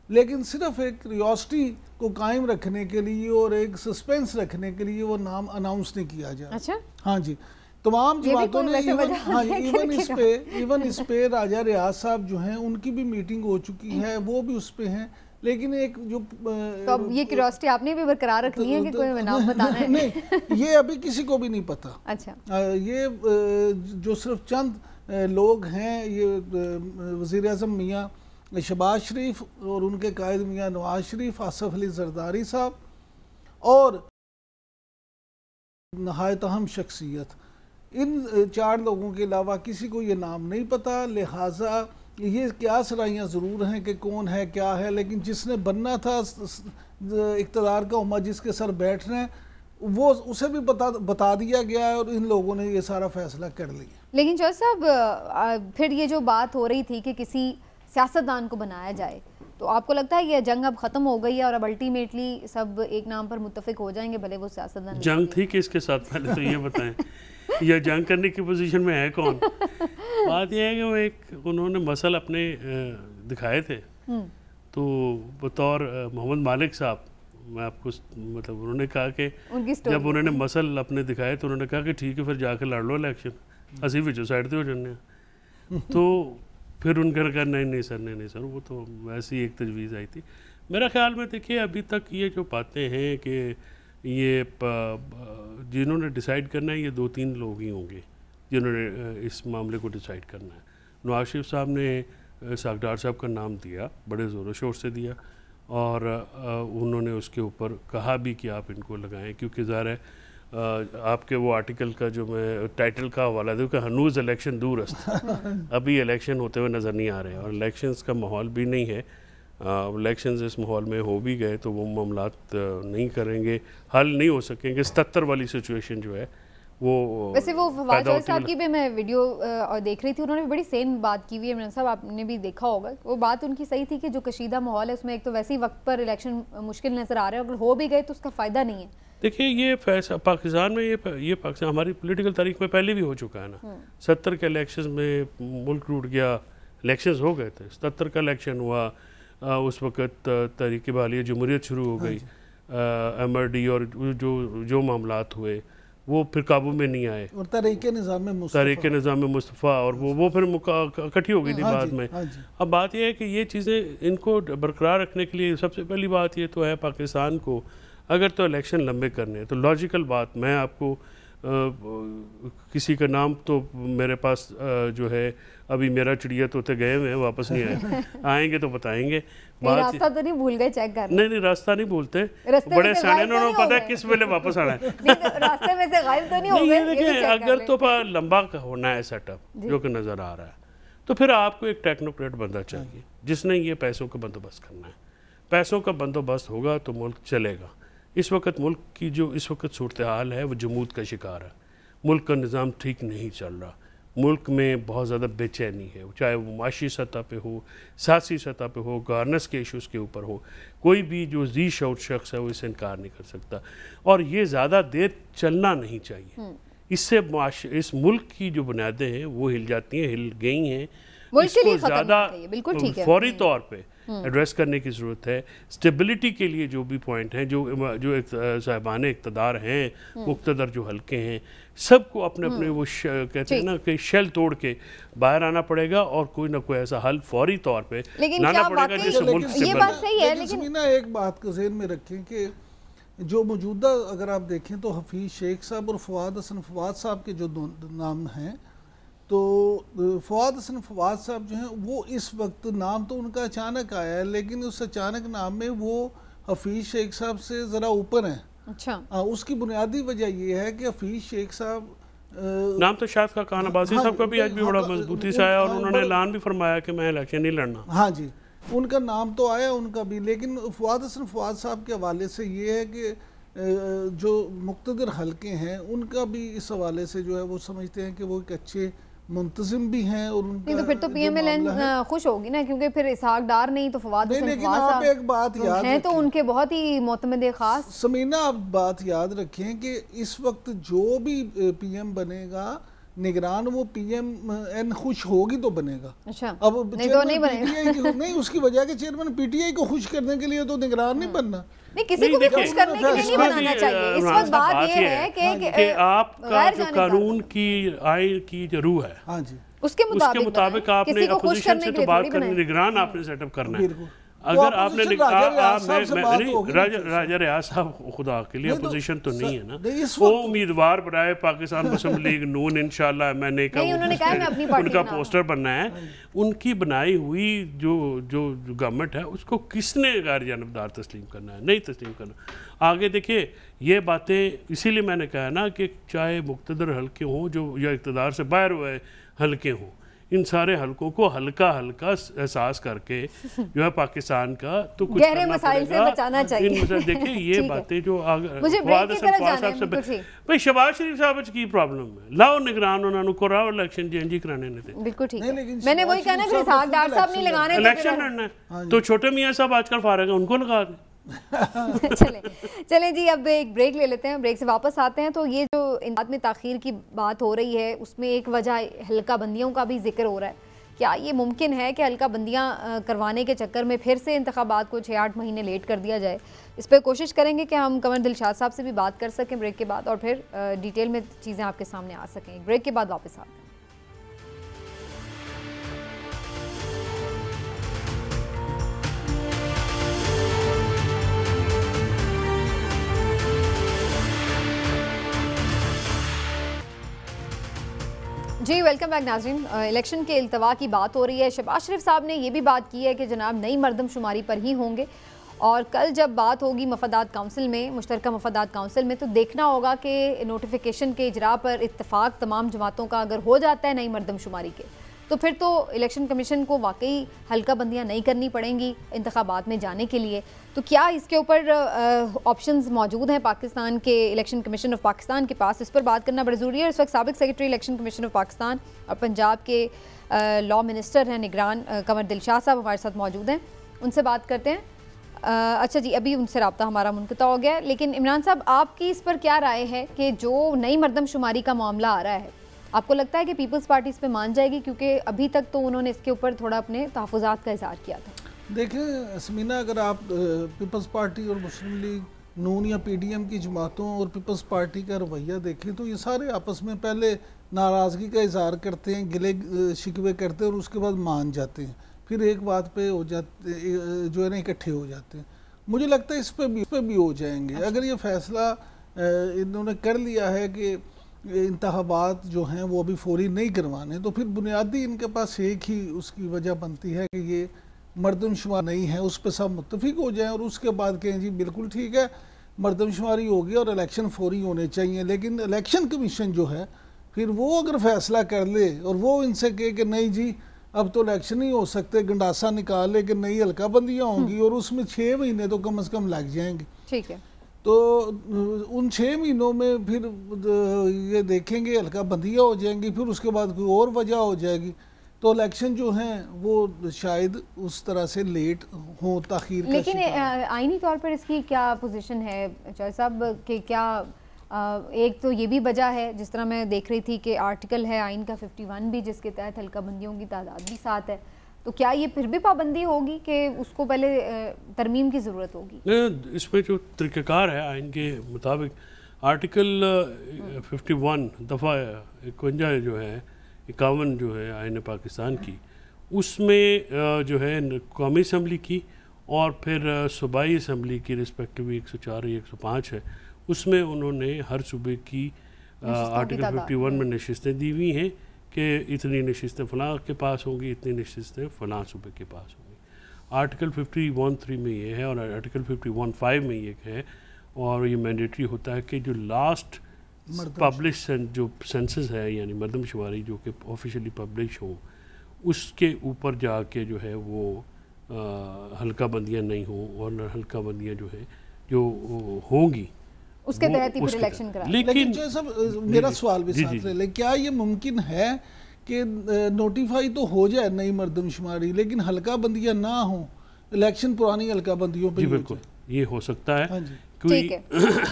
[SPEAKER 2] लेकिन सिर्फ एक क्यूरियोसिटी को कायम रखने के लिए और एक सस्पेंस रखने के लिए वो नाम अनाउंस नहीं किया जाए।
[SPEAKER 1] अच्छा,
[SPEAKER 2] हाँ जी, तमाम जमातों ने इवन इस पे राजा रियाज साहब जो हैं उनकी भी मीटिंग हो चुकी है, वो भी उस पे हैं, लेकिन एक जो
[SPEAKER 1] तो अब ये क्यूरियोसिटी आपने भी बरकरार रखनी है कि कोई नाम बताना है?
[SPEAKER 2] नहीं, ये अभी किसी को भी नहीं पता।
[SPEAKER 1] अच्छा,
[SPEAKER 2] ये जो सिर्फ चंद लोग हैं, ये वज़ीर आज़म मियाँ शहबाज शरीफ और उनके कायद मियाँ नवाज शरीफ, आसफ अली जरदारी साहब, और नहायत अहम शख्सियत, इन 4 लोगों के अलावा किसी को ये नाम नहीं पता। लिहाजा ये क्या सराइयाँ ज़रूर हैं कि कौन है क्या है, लेकिन जिसने बनना था इक़्तिदार का उम्मा जिसके सर बैठ रहे हैं, वो उसे भी बता दिया गया है, और इन लोगों ने ये सारा फैसला कर लिया।
[SPEAKER 1] लेकिन चौधरी साहब, फिर ये जो बात हो रही थी कि किसी सियासतदान को बनाया जाए, तो आपको लगता है ये जंग अब ख़त्म हो गई है और अब अल्टीमेटली सब एक नाम पर मुत्तफिक हो जाएंगे, भले वो सियासतदान?
[SPEAKER 3] जंग थी किसके साथ, पहले तो ये बताएं, या जंग करने की पोजीशन में है कौन? बात यह है कि वो एक उन्होंने मसल अपने दिखाए थे, तो बतौर मोहम्मद मालिक साहब, मैं आपको मतलब उन्होंने कहा कि जब उन्होंने मसल अपने दिखाए तो उन्होंने कहा कि ठीक है फिर जाकर लड़ लो इलेक्शन, असी विचों साइड से हो जाने। तो फिर उनका कहा नहीं सर, वो तो वैसी एक तजवीज़ आई थी। मेरा ख्याल में देखिए अभी तक ये जो बातें हैं कि ये जिन्होंने डिसाइड करना है ये 2-3 लोग ही होंगे जिन्होंने इस मामले को डिसाइड करना है। नवाज शरीफ साहब ने सागडार साहब का नाम दिया, बड़े ज़ोरों शोर से दिया, और उन्होंने उसके ऊपर कहा भी कि आप इनको लगाएं, क्योंकि ज़ाहिर है आपके वो आर्टिकल का जो मैं टाइटल का हवाला दूँ कि हनूज़ इलेक्शन दूर अस्त अभी इलेक्शन होते हुए नज़र नहीं आ रहे हैं और इलेक्शंस का माहौल भी नहीं है। इलेक्शंस इस माहौल में हो भी गए तो वो मामलात नहीं करेंगे, हल नहीं हो सकेंगे। 77 वाली सिचुएशन जो है वो
[SPEAKER 1] वैसे वो फवाद चौधरी साहब की भी मैं वीडियो देख रही थी, उन्होंने बड़ी सेम बात की हुई है। इमरान साहब आपने भी देखा होगा, वो बात उनकी सही थी कि जो कशीदा माहौल है उसमें एक तो वैसे ही वक्त पर इलेक्शन मुश्किल नज़र आ रहा है, अगर हो भी गए तो उसका फ़ायदा नहीं है।
[SPEAKER 3] देखिए ये फैसला पाकिस्तान में ये पाकिस्तान हमारी पॉलिटिकल तारीख में पहले भी हो चुका है ना। 70 के इलेक्शन में मुल्क टूट गया, इलेक्शन हो गए थे। 77 का इलेक्शन हुआ, उस वक़्त तहरीक बहाली जमहूरियत शुरू हो गई, MRD और जो मामलात हुए वो फिर काबू में नहीं आए
[SPEAKER 2] और तहरीक निज़ाम मुस्तफ़ा
[SPEAKER 3] और वो फिर इकट्ठी हो गई थी बाद में। अब बात यह है कि ये चीज़ें इनको बरकरार रखने के लिए सबसे पहली बात ये तो है पाकिस्तान को अगर तो इलेक्शन लंबे करने हैं तो लॉजिकल बात, मैं आपको किसी का नाम तो मेरे पास जो है अभी मेरा चिड़िया तोते गए हुए हैं, वापस नहीं आए, आएंगे तो बताएंगे।
[SPEAKER 1] रास्ता तो नहीं भूल गए चेक कर?
[SPEAKER 3] नहीं रास्ता नहीं भूलते, बड़े सियाने उन्होंने पता है किस वेले वापस आना है।
[SPEAKER 1] रास्ते में से गायब तो नहीं हो गए?
[SPEAKER 3] देखिए अगर तो लंबा होना है सेटअप जो कि नज़र आ रहा है तो फिर आपको एक टेक्नोक्रेट बंदा चाहिए जिसने ये पैसों का बंदोबस्त करना है। पैसों का बंदोबस्त होगा तो मुल्क चलेगा। इस वक्त मुल्क की जो इस वक्त सूरत हाल है वो जमूद का शिकार है। मुल्क का निज़ाम ठीक नहीं चल रहा, मुल्क में बहुत ज़्यादा बेचैनी है, चाहे वो माशी सतह पे हो, सियासी सतह पे हो, गवर्नेंस के इशूज़ के ऊपर हो। कोई भी जो जी शऊर शख्स है वो इससे इनकार नहीं कर सकता और ये ज़्यादा देर चलना नहीं चाहिए। इससे इस मुल्क की जो बुनियादें हैं वो हिल जाती हैं, हिल गई हैं। इसको ज़्यादा फौरी तौर पे एड्रेस करने की ज़रूरत है। स्टेबिलिटी के लिए जो भी पॉइंट हैं, जो साहिबान इक़्तिदार हैं, मुक़्तदर जो हल्के हैं, सबको अपने अपने वो कहते हैं ना कि शेल तोड़ के बाहर आना पड़ेगा और कोई ना कोई ऐसा हल फौरी तौर पे लाना पड़ेगा जिससे मुल्क
[SPEAKER 1] ये बात सही है।
[SPEAKER 2] लेकिन एक बात को ज़हन में रखें कि जो मौजूदा अगर आप देखें तो हफीज़ शेख साहब और फवाद हसन फवाद साहब के जो नाम हैं, तो फवाद हसन फवाद साहब जो हैं वो इस वक्त नाम तो उनका अचानक आया है, लेकिन उस अचानक नाम में वो हफीज़ शेख साहब से ज़रा ऊपर हैं।
[SPEAKER 1] अच्छा।
[SPEAKER 2] उसकी बुनियादी वजह ये है कि हफीज़ शेख साहब
[SPEAKER 3] नाम तो शायद का खान अब्बासी साहब का भी आज भी बड़ा मजबूती से आया और उन्होंने ऐलान भी फरमाया कि मैं इलेक्शन नहीं लड़ना।
[SPEAKER 2] हाँ जी, उनका नाम तो आया उनका भी, लेकिन फवाद हसन फवाद साहब के हवाले से ये है कि जो मुक़्तदर हल्के हैं उनका भी इस हवाले से जो है वो समझते हैं कि वो एक अच्छे मुंतजिम भी हैं और उनका
[SPEAKER 1] नहीं तो फिर तो PMLN खुश होगी ना, क्योंकि फिर इसहाक डार नहीं तो फवाद हसन फवाद साहब
[SPEAKER 2] एक बात याद
[SPEAKER 1] है तो उनके बहुत ही मोतमद खास।
[SPEAKER 2] समीना आप बात याद रखें कि इस वक्त जो भी PM बनेगा निगरान, वो PMN खुश होगी तो बनेगा।
[SPEAKER 1] अच्छा,
[SPEAKER 2] अब
[SPEAKER 1] नहीं तो नहीं बनेगा।
[SPEAKER 2] नहीं, उसकी वजह के चेयरमैन PTI को खुश करने के लिए तो निगरान नहीं बनना।
[SPEAKER 1] नहीं, किसी को भी खुश करने के लिए नहीं बनाना चाहिए। इस वक्त बात ये है कि
[SPEAKER 3] आपका जो कानून की आइन की जो रूह है,
[SPEAKER 2] हाँ जी,
[SPEAKER 3] उसके मुताबिक आपने अपोजिशन से तो बात करनी, निगरान आपने सेटअप करना है। अगर आपने राजा रियाज साहब खुदा के लिए अपोजिशन तो नहीं है ना, वो उम्मीदवार बनाए पाकिस्तान मुस्लिम लीग नून इंशाल्लाह मैंने उनका पोस्टर बनना है। उनकी बनाई हुई जो गवर्नमेंट है उसको किसने गैर जानबदार तस्लीम करना है? नहीं तस्लीम करना। आगे देखिए ये बातें इसीलिए मैंने कहा ना कि चाहे मुक़्तदर हल्के हों जो या इक़्तिदार से बाहर हुए हल्के हों, इन सारे हल्कों को हल्का एहसास करके जो है पाकिस्तान का तो कुछ
[SPEAKER 1] गहरे मसाइल से बचाना चाहिए।
[SPEAKER 3] देखिए ये बातें जो भाई शहबाज शरीफ साहब की प्रॉब्लम है, लाओ निगरान उन्होंने कराओ इलेक्शन जी कराने ने
[SPEAKER 1] बिल्कुल ठीक है। मैंने वही कहना कि इसहाक डार साहब नहीं लगाने,
[SPEAKER 3] इलेक्शन लड़ना है तो छोटे मियाँ साहब आजकल फारग है, उनको लगा दें।
[SPEAKER 1] चलें जी, अब एक ब्रेक ले लेते हैं, ब्रेक से वापस आते हैं। तो ये जो इंतखाबात में ताख़ीर की बात हो रही है उसमें एक वजह हल्का बंदियों का भी जिक्र हो रहा है। क्या ये मुमकिन है कि हल्का बंदियाँ करवाने के चक्कर में फिर से इंतखाबात को 6-8 महीने लेट कर दिया जाए? इस पर कोशिश करेंगे कि हम कमर दिलशाद साहब से भी बात कर सकें ब्रेक के बाद और फिर डिटेल में चीज़ें आपके सामने आ सकें। ब्रेक के बाद वापस आते हैं। जी वेलकम बैक नाज़रीन। इलेक्शन के इल्तवा की बात हो रही है। शहबाज शरीफ साहब ने यह भी बात की है कि जनाब नई मरदमशुमारी पर ही होंगे, और कल जब बात होगी मफादात काउंसिल में, मुश्तरका मफादात काउंसिल में, तो देखना होगा कि नोटिफिकेशन के इजरा पर इत्तफाक तमाम जमातों का अगर हो जाता है नई मरदमशुमारी के, तो फिर तो इलेक्शन कमीशन को वाकई हल्का बंदियाँ नहीं करनी पड़ेंगी इंतखाबात में जाने के लिए। तो क्या इसके ऊपर ऑप्शंस मौजूद हैं पाकिस्तान के इलेक्शन कमीशन ऑफ पाकिस्तान के पास? इस पर बात करना बड़ी ज़रूरी है। इस वक्त साबिक secretary election commission of Pakistan और पंजाब के लॉ मिनिस्टर हैं निगरान कमर दिलशाह साहब हमारे साथ मौजूद हैं, उनसे बात करते हैं। अच्छा जी, अभी उनसे रब्ता हमारा मुनक़ता हो गया, लेकिन इमरान साहब आपकी इस पर क्या राय है कि जो नई मरदमशुमारी का मामला आ रहा है, आपको लगता है कि पीपल्स पार्टी इस पे मान जाएगी? क्योंकि अभी तक तो उन्होंने इसके ऊपर थोड़ा अपने तहफ़्फ़ुज़ात का इज़हार किया था।
[SPEAKER 2] देखें समीना, अगर आप पीपल्स पार्टी और मुस्लिम लीग नून या पीडीएम की जमातों और पीपल्स पार्टी का रवैया देखें तो ये सारे आपस में पहले नाराज़गी का इज़हार करते हैं, गिले शिकवे करते हैं और उसके बाद मान जाते हैं, फिर एक बात पे हो जाते जो है ना इकट्ठे हो जाते हैं। मुझे लगता है इस पे भी हो जाएंगे। अच्छा। अगर ये फैसला इन्होंने कर लिया है कि इंतखाबात जो हैं वो अभी फौरी नहीं करवाने, तो फिर बुनियादी इनके पास एक ही उसकी वजह बनती है कि ये मरदमशुमारी नहीं है, उस पर सब मुत्तफिक हो जाएं और उसके बाद कहें जी बिल्कुल ठीक है मरदमशुमारी होगी और इलेक्शन फौरी होने चाहिए। लेकिन इलेक्शन कमीशन जो है फिर वो अगर फैसला कर ले और वो इनसे कहे कि नहीं जी अब तो इलेक्शन नहीं हो सकते, गंडासा निकाल ले कि नई हल्का बंदियाँ होंगी और उसमें 6 महीने तो कम से कम लग जाएंगे,
[SPEAKER 1] ठीक है,
[SPEAKER 2] तो उन 6 महीनों में फिर ये देखेंगे हल्का बंदियाँ हो जाएंगी, फिर उसके बाद कोई और वजह हो जाएगी, तो इलेक्शन जो हैं वो शायद उस तरह से लेट हो, ताख़ीर।
[SPEAKER 1] लेकिन आईनी तौर पर इसकी क्या पोजीशन है चौधरी साहब कि क्या एक तो ये भी वजह है, जिस तरह मैं देख रही थी कि आर्टिकल है आइन का 51 भी जिसके तहत हल्का बंदियों की तादाद भी 7 है, तो क्या ये फिर भी पाबंदी होगी कि उसको पहले तरमीम की ज़रूरत होगी?
[SPEAKER 3] इसमें जो तरीक़ाकार है आइन के मुताबिक आर्टिकल 51 दफ़ा 51 जो है 51 जो है आइन पाकिस्तान की, उसमें जो है कौमी असम्बली की और फिर सूबाई असम्बली की रिस्पेक्टिवली 104 या 105 है, उसमें उन्होंने हर सूबे की आर्टिकल 51 में नशिस्तें दी हुई हैं कि इतनी नशिस्तें फ़लाँ के पास होंगी, इतनी नशिस्तें फ़लाँ सूबे के पास होंगी। आर्टिकल 51(3) में ये है और आर्टिकल 51(5) में ये है, और ये मैंडेटरी होता है कि जो लास्ट पब्लिश जो सेंसस है यानी मरदमशुमारी जो कि ऑफिशियली पब्लिश हो, उसके ऊपर जाके जो है वो हल्का बंदियाँ नहीं हो, और हल्का बंदियाँ जो है जो होंगी
[SPEAKER 1] उसके तहत ही फिर इलेक्शन करा।
[SPEAKER 2] लेकिन जो सब मेरा सवाल भी साथ ले, क्या ये मुमकिन है कि नोटिफाई तो हो जाए नई मरदमशुमारी लेकिन हल्का बंदियाँ ना हो, इलेक्शन पुरानी हल्का बंदियों पे?
[SPEAKER 3] बिल्कुल ये हो सकता है।
[SPEAKER 2] हाँ जी,
[SPEAKER 1] ठीक है।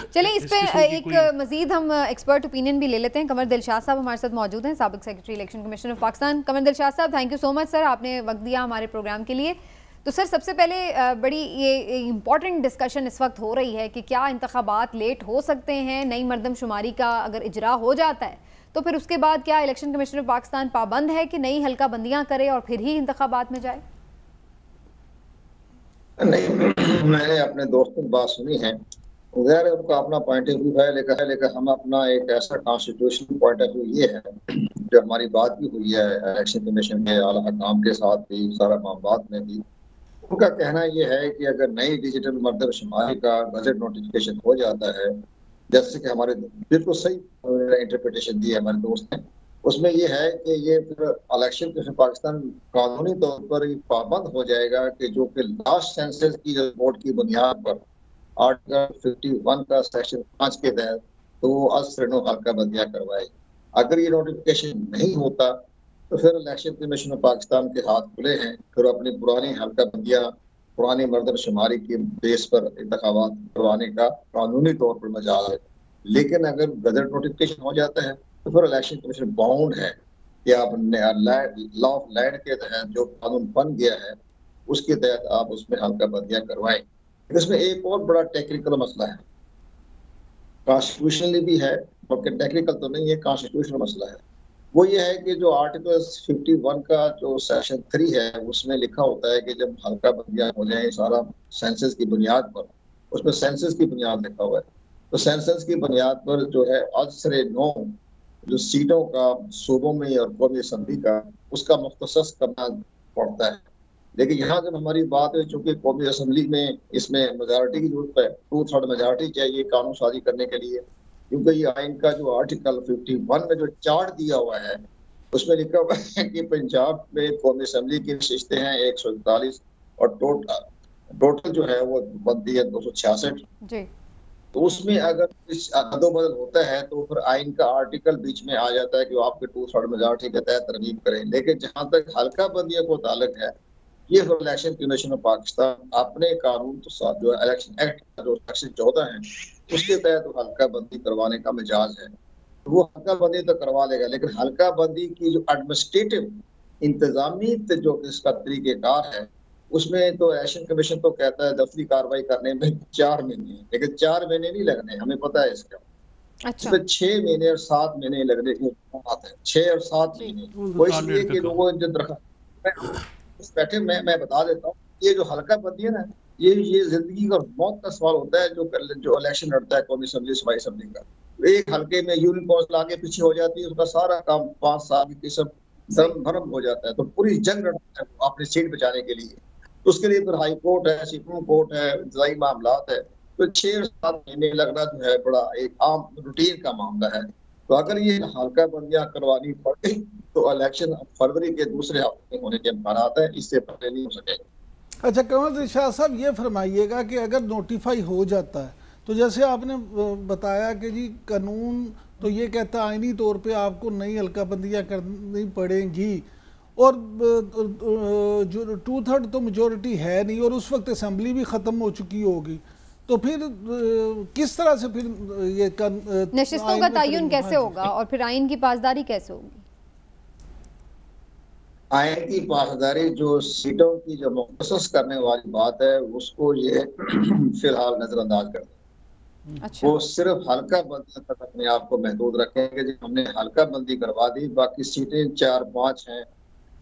[SPEAKER 1] चलिए इस पे एक मजीद हम एक्सपर्ट ओपिनियन भी ले लेते हैं। कमर दिलशाह साहब हमारे साथ मौजूद हैं, साबिक secretary election commission of Pakistan. Qamar Dilshah साहब, thank you so much sir, आपने वक्त दिया हमारे प्रोग्राम के लिए। तो सर सबसे पहले बड़ी ये इम्पॉर्टेंट डिस्कशन इस वक्त हो रही है कि क्या इंतखाबात लेट हो सकते हैं? नई मरदमशुमारी का अगर इजरा हो जाता है तो फिर उसके बाद क्या इलेक्शन कमीशन ऑफ पाकिस्तान पाबंद है कि नई हल्का बंदियाँ करे और फिर ही इंतखाबात में जाए?
[SPEAKER 5] नहीं, मैंने अपने दोस्तों की बात सुनी है, ज़ाहिर है उनका अपना पॉइंट ऑफ व्यू है, लेकिन हम अपना एक ऐसा कॉन्स्टिट्यूशनल पॉइंट ऑफ व्यू ये है, जो हमारी बात भी हुई है इलेक्शन कमीशन के आला हकाम के साथ भी, सारा मामलात में भी, उनका कहना ये है कि अगर नई डिजिटल मरदमशुमारी का गजट नोटिफिकेशन हो जाता है, जैसे कि हमारे बिल्कुल सही इंटरप्रिटेशन दी है हमारे दोस्त ने, उसमें ये है कि ये फिर इलेक्शन कमीशन पाकिस्तान कानूनी तौर पर पाबंद हो जाएगा कि जो कि लास्ट सेंसस की रिपोर्ट की बुनियाद पर आर्टिकल 51 का सेक्शन 5 के तहत तो वो असरनो हल्का बंदियाँ करवाए। अगर ये नोटिफिकेशन नहीं होता तो फिर इलेक्शन कमीशन ऑफ पाकिस्तान के हाथ खुले हैं, फिर अपनी पुरानी हल्का बंदियाँ पुरानी मरदमशुमारी की बेस पर इंतखाबात करवाने का कानूनी तौर पर मजाल है। लेकिन अगर गजट नोटिफिकेशन हो जाता है तो फिर इलेक्शन कमीशन बाउंड है कि आप लॉ ऑफ लैंड के तहत जो कानून बन गया है उसके तहत आप उसमें हल्का बंदियाँ करवाएं। इसमें एक और बड़ा टेक्निकल मसला है, कॉन्स्टिट्यूशनली भी है और टेक्निकल तो नहीं है, कॉन्स्टिट्यूशनल मसला है। वो ये है कि जो आर्टिकल 51 का जो सेक्शन 3 है उसमें लिखा होता है कि जब हल्का बंदियाँ हो जाए सारा सेंसस की बुनियाद पर, उसमें सेंसस की बुनियाद लिखा हुआ है, तो सेंसस की बुनियाद पर जो है असर 9 जो सीटों का सूबों में और कौमी असम्बली का उसका मुख्तसस करना पड़ता है। लेकिन यहाँ जब हमारी बात है, चूंकि कौमी असम्बली में इसमें मेजॉरिटी की जरूरत है, 2/3 मेजॉरिटी चाहिए कानून साजी करने के लिए, क्योंकि ये आइन का जो आर्टिकल 51 में जो चार्ट दिया हुआ है उसमें लिखा हुआ है कि पंजाब में कौमी असम्बली की नशिस्तें हैं 141 और टोटल जो है वो बनती है 266। तो उसमें अगर इस अदो-बदल होता है तो फिर आइन का आर्टिकल बीच में आ जाता है कि आपके 2/3 मेजॉरिटी के तहत तरमीम करें। लेकिन जहां तक हल्का बंदियों को ताल्लुक है, ये इलेक्शन कमीशन ऑफ पाकिस्तान अपने कानून तो साथ जो इलेक्शन एक्ट जो सेक्शन 14 है उसके तहत हल्का बंदी करवाने का मिजाज है, तो वो हल्का बंदी तो करवा लेगा। लेकिन हल्का बंदी की जो एडमिनिस्ट्रेटिव इंतजामी जो इसका तरीकेकार है उसमें तो इलेक्शन कमीशन तो कहता है दफ्तरी कार्रवाई करने में 4 महीने, लेकिन 4 महीने नहीं लगने, हमें पता है इसका। अच्छा। इसमें 6 महीने और 7 महीने लगने की बात है, 6 और 7 महीने। वो इसलिए कि लोगों ने दरखास्त बैठे, मैं बता देता हूँ, ये जो हल्का बंदी है ना, ये जिंदगी का मौत का सवाल होता है जो इलेक्शन लड़ता है कौमी असम्बली सूबाई असम्बली का। एक हल्के में यूनियन काउंसिल आगे पीछे हो जाती है, उसका सारा काम 5 साल की सब धर्म भरम हो जाता है, तो पूरी जंग लड़ता है अपनी सीट बचाने के लिए। तो उसके लिए फिर हाई कोर्ट है, सुप्रीम कोर्ट है, इंतजामी मामलात है, तो 6 और 7 महीने लगना जो है बड़ा एक आम रूटीन का मामला है। तो अगर ये हल्का बंदियां करवानी पड़े तो इलेक्शन फरवरी के दूसरे हफ्ते में होने के इम्कान है, इससे पहले नहीं हो सकेगा।
[SPEAKER 2] अच्छा कमर दिलशाद साहब, ये फरमाइएगा कि अगर नोटिफाई हो जाता है तो जैसे आपने बताया कि जी कानून तो ये कहता है आईनी तौर पे आपको नई हल्का बंदियाँ करनी पड़ेंगी और जो 2/3 तो मेजोरिटी है नहीं और उस वक्त असम्बली भी ख़त्म हो चुकी होगी, तो फिर किस तरह से फिर ये
[SPEAKER 1] नशिस्तों का तयन कैसे होगा और फिर आइन की पासदारी कैसे होगी?
[SPEAKER 5] आइन की पासदारी जो सीटों की जो मुख्तसस करने वाली बात है उसको ये फिलहाल नजरअंदाज कर दें। अच्छा। वो सिर्फ हल्का बंदी तक अपने आप को महदूद रखेंगे जी, हमने हल्का बंदी करवा दी, बाकी सीटें 4-5 हैं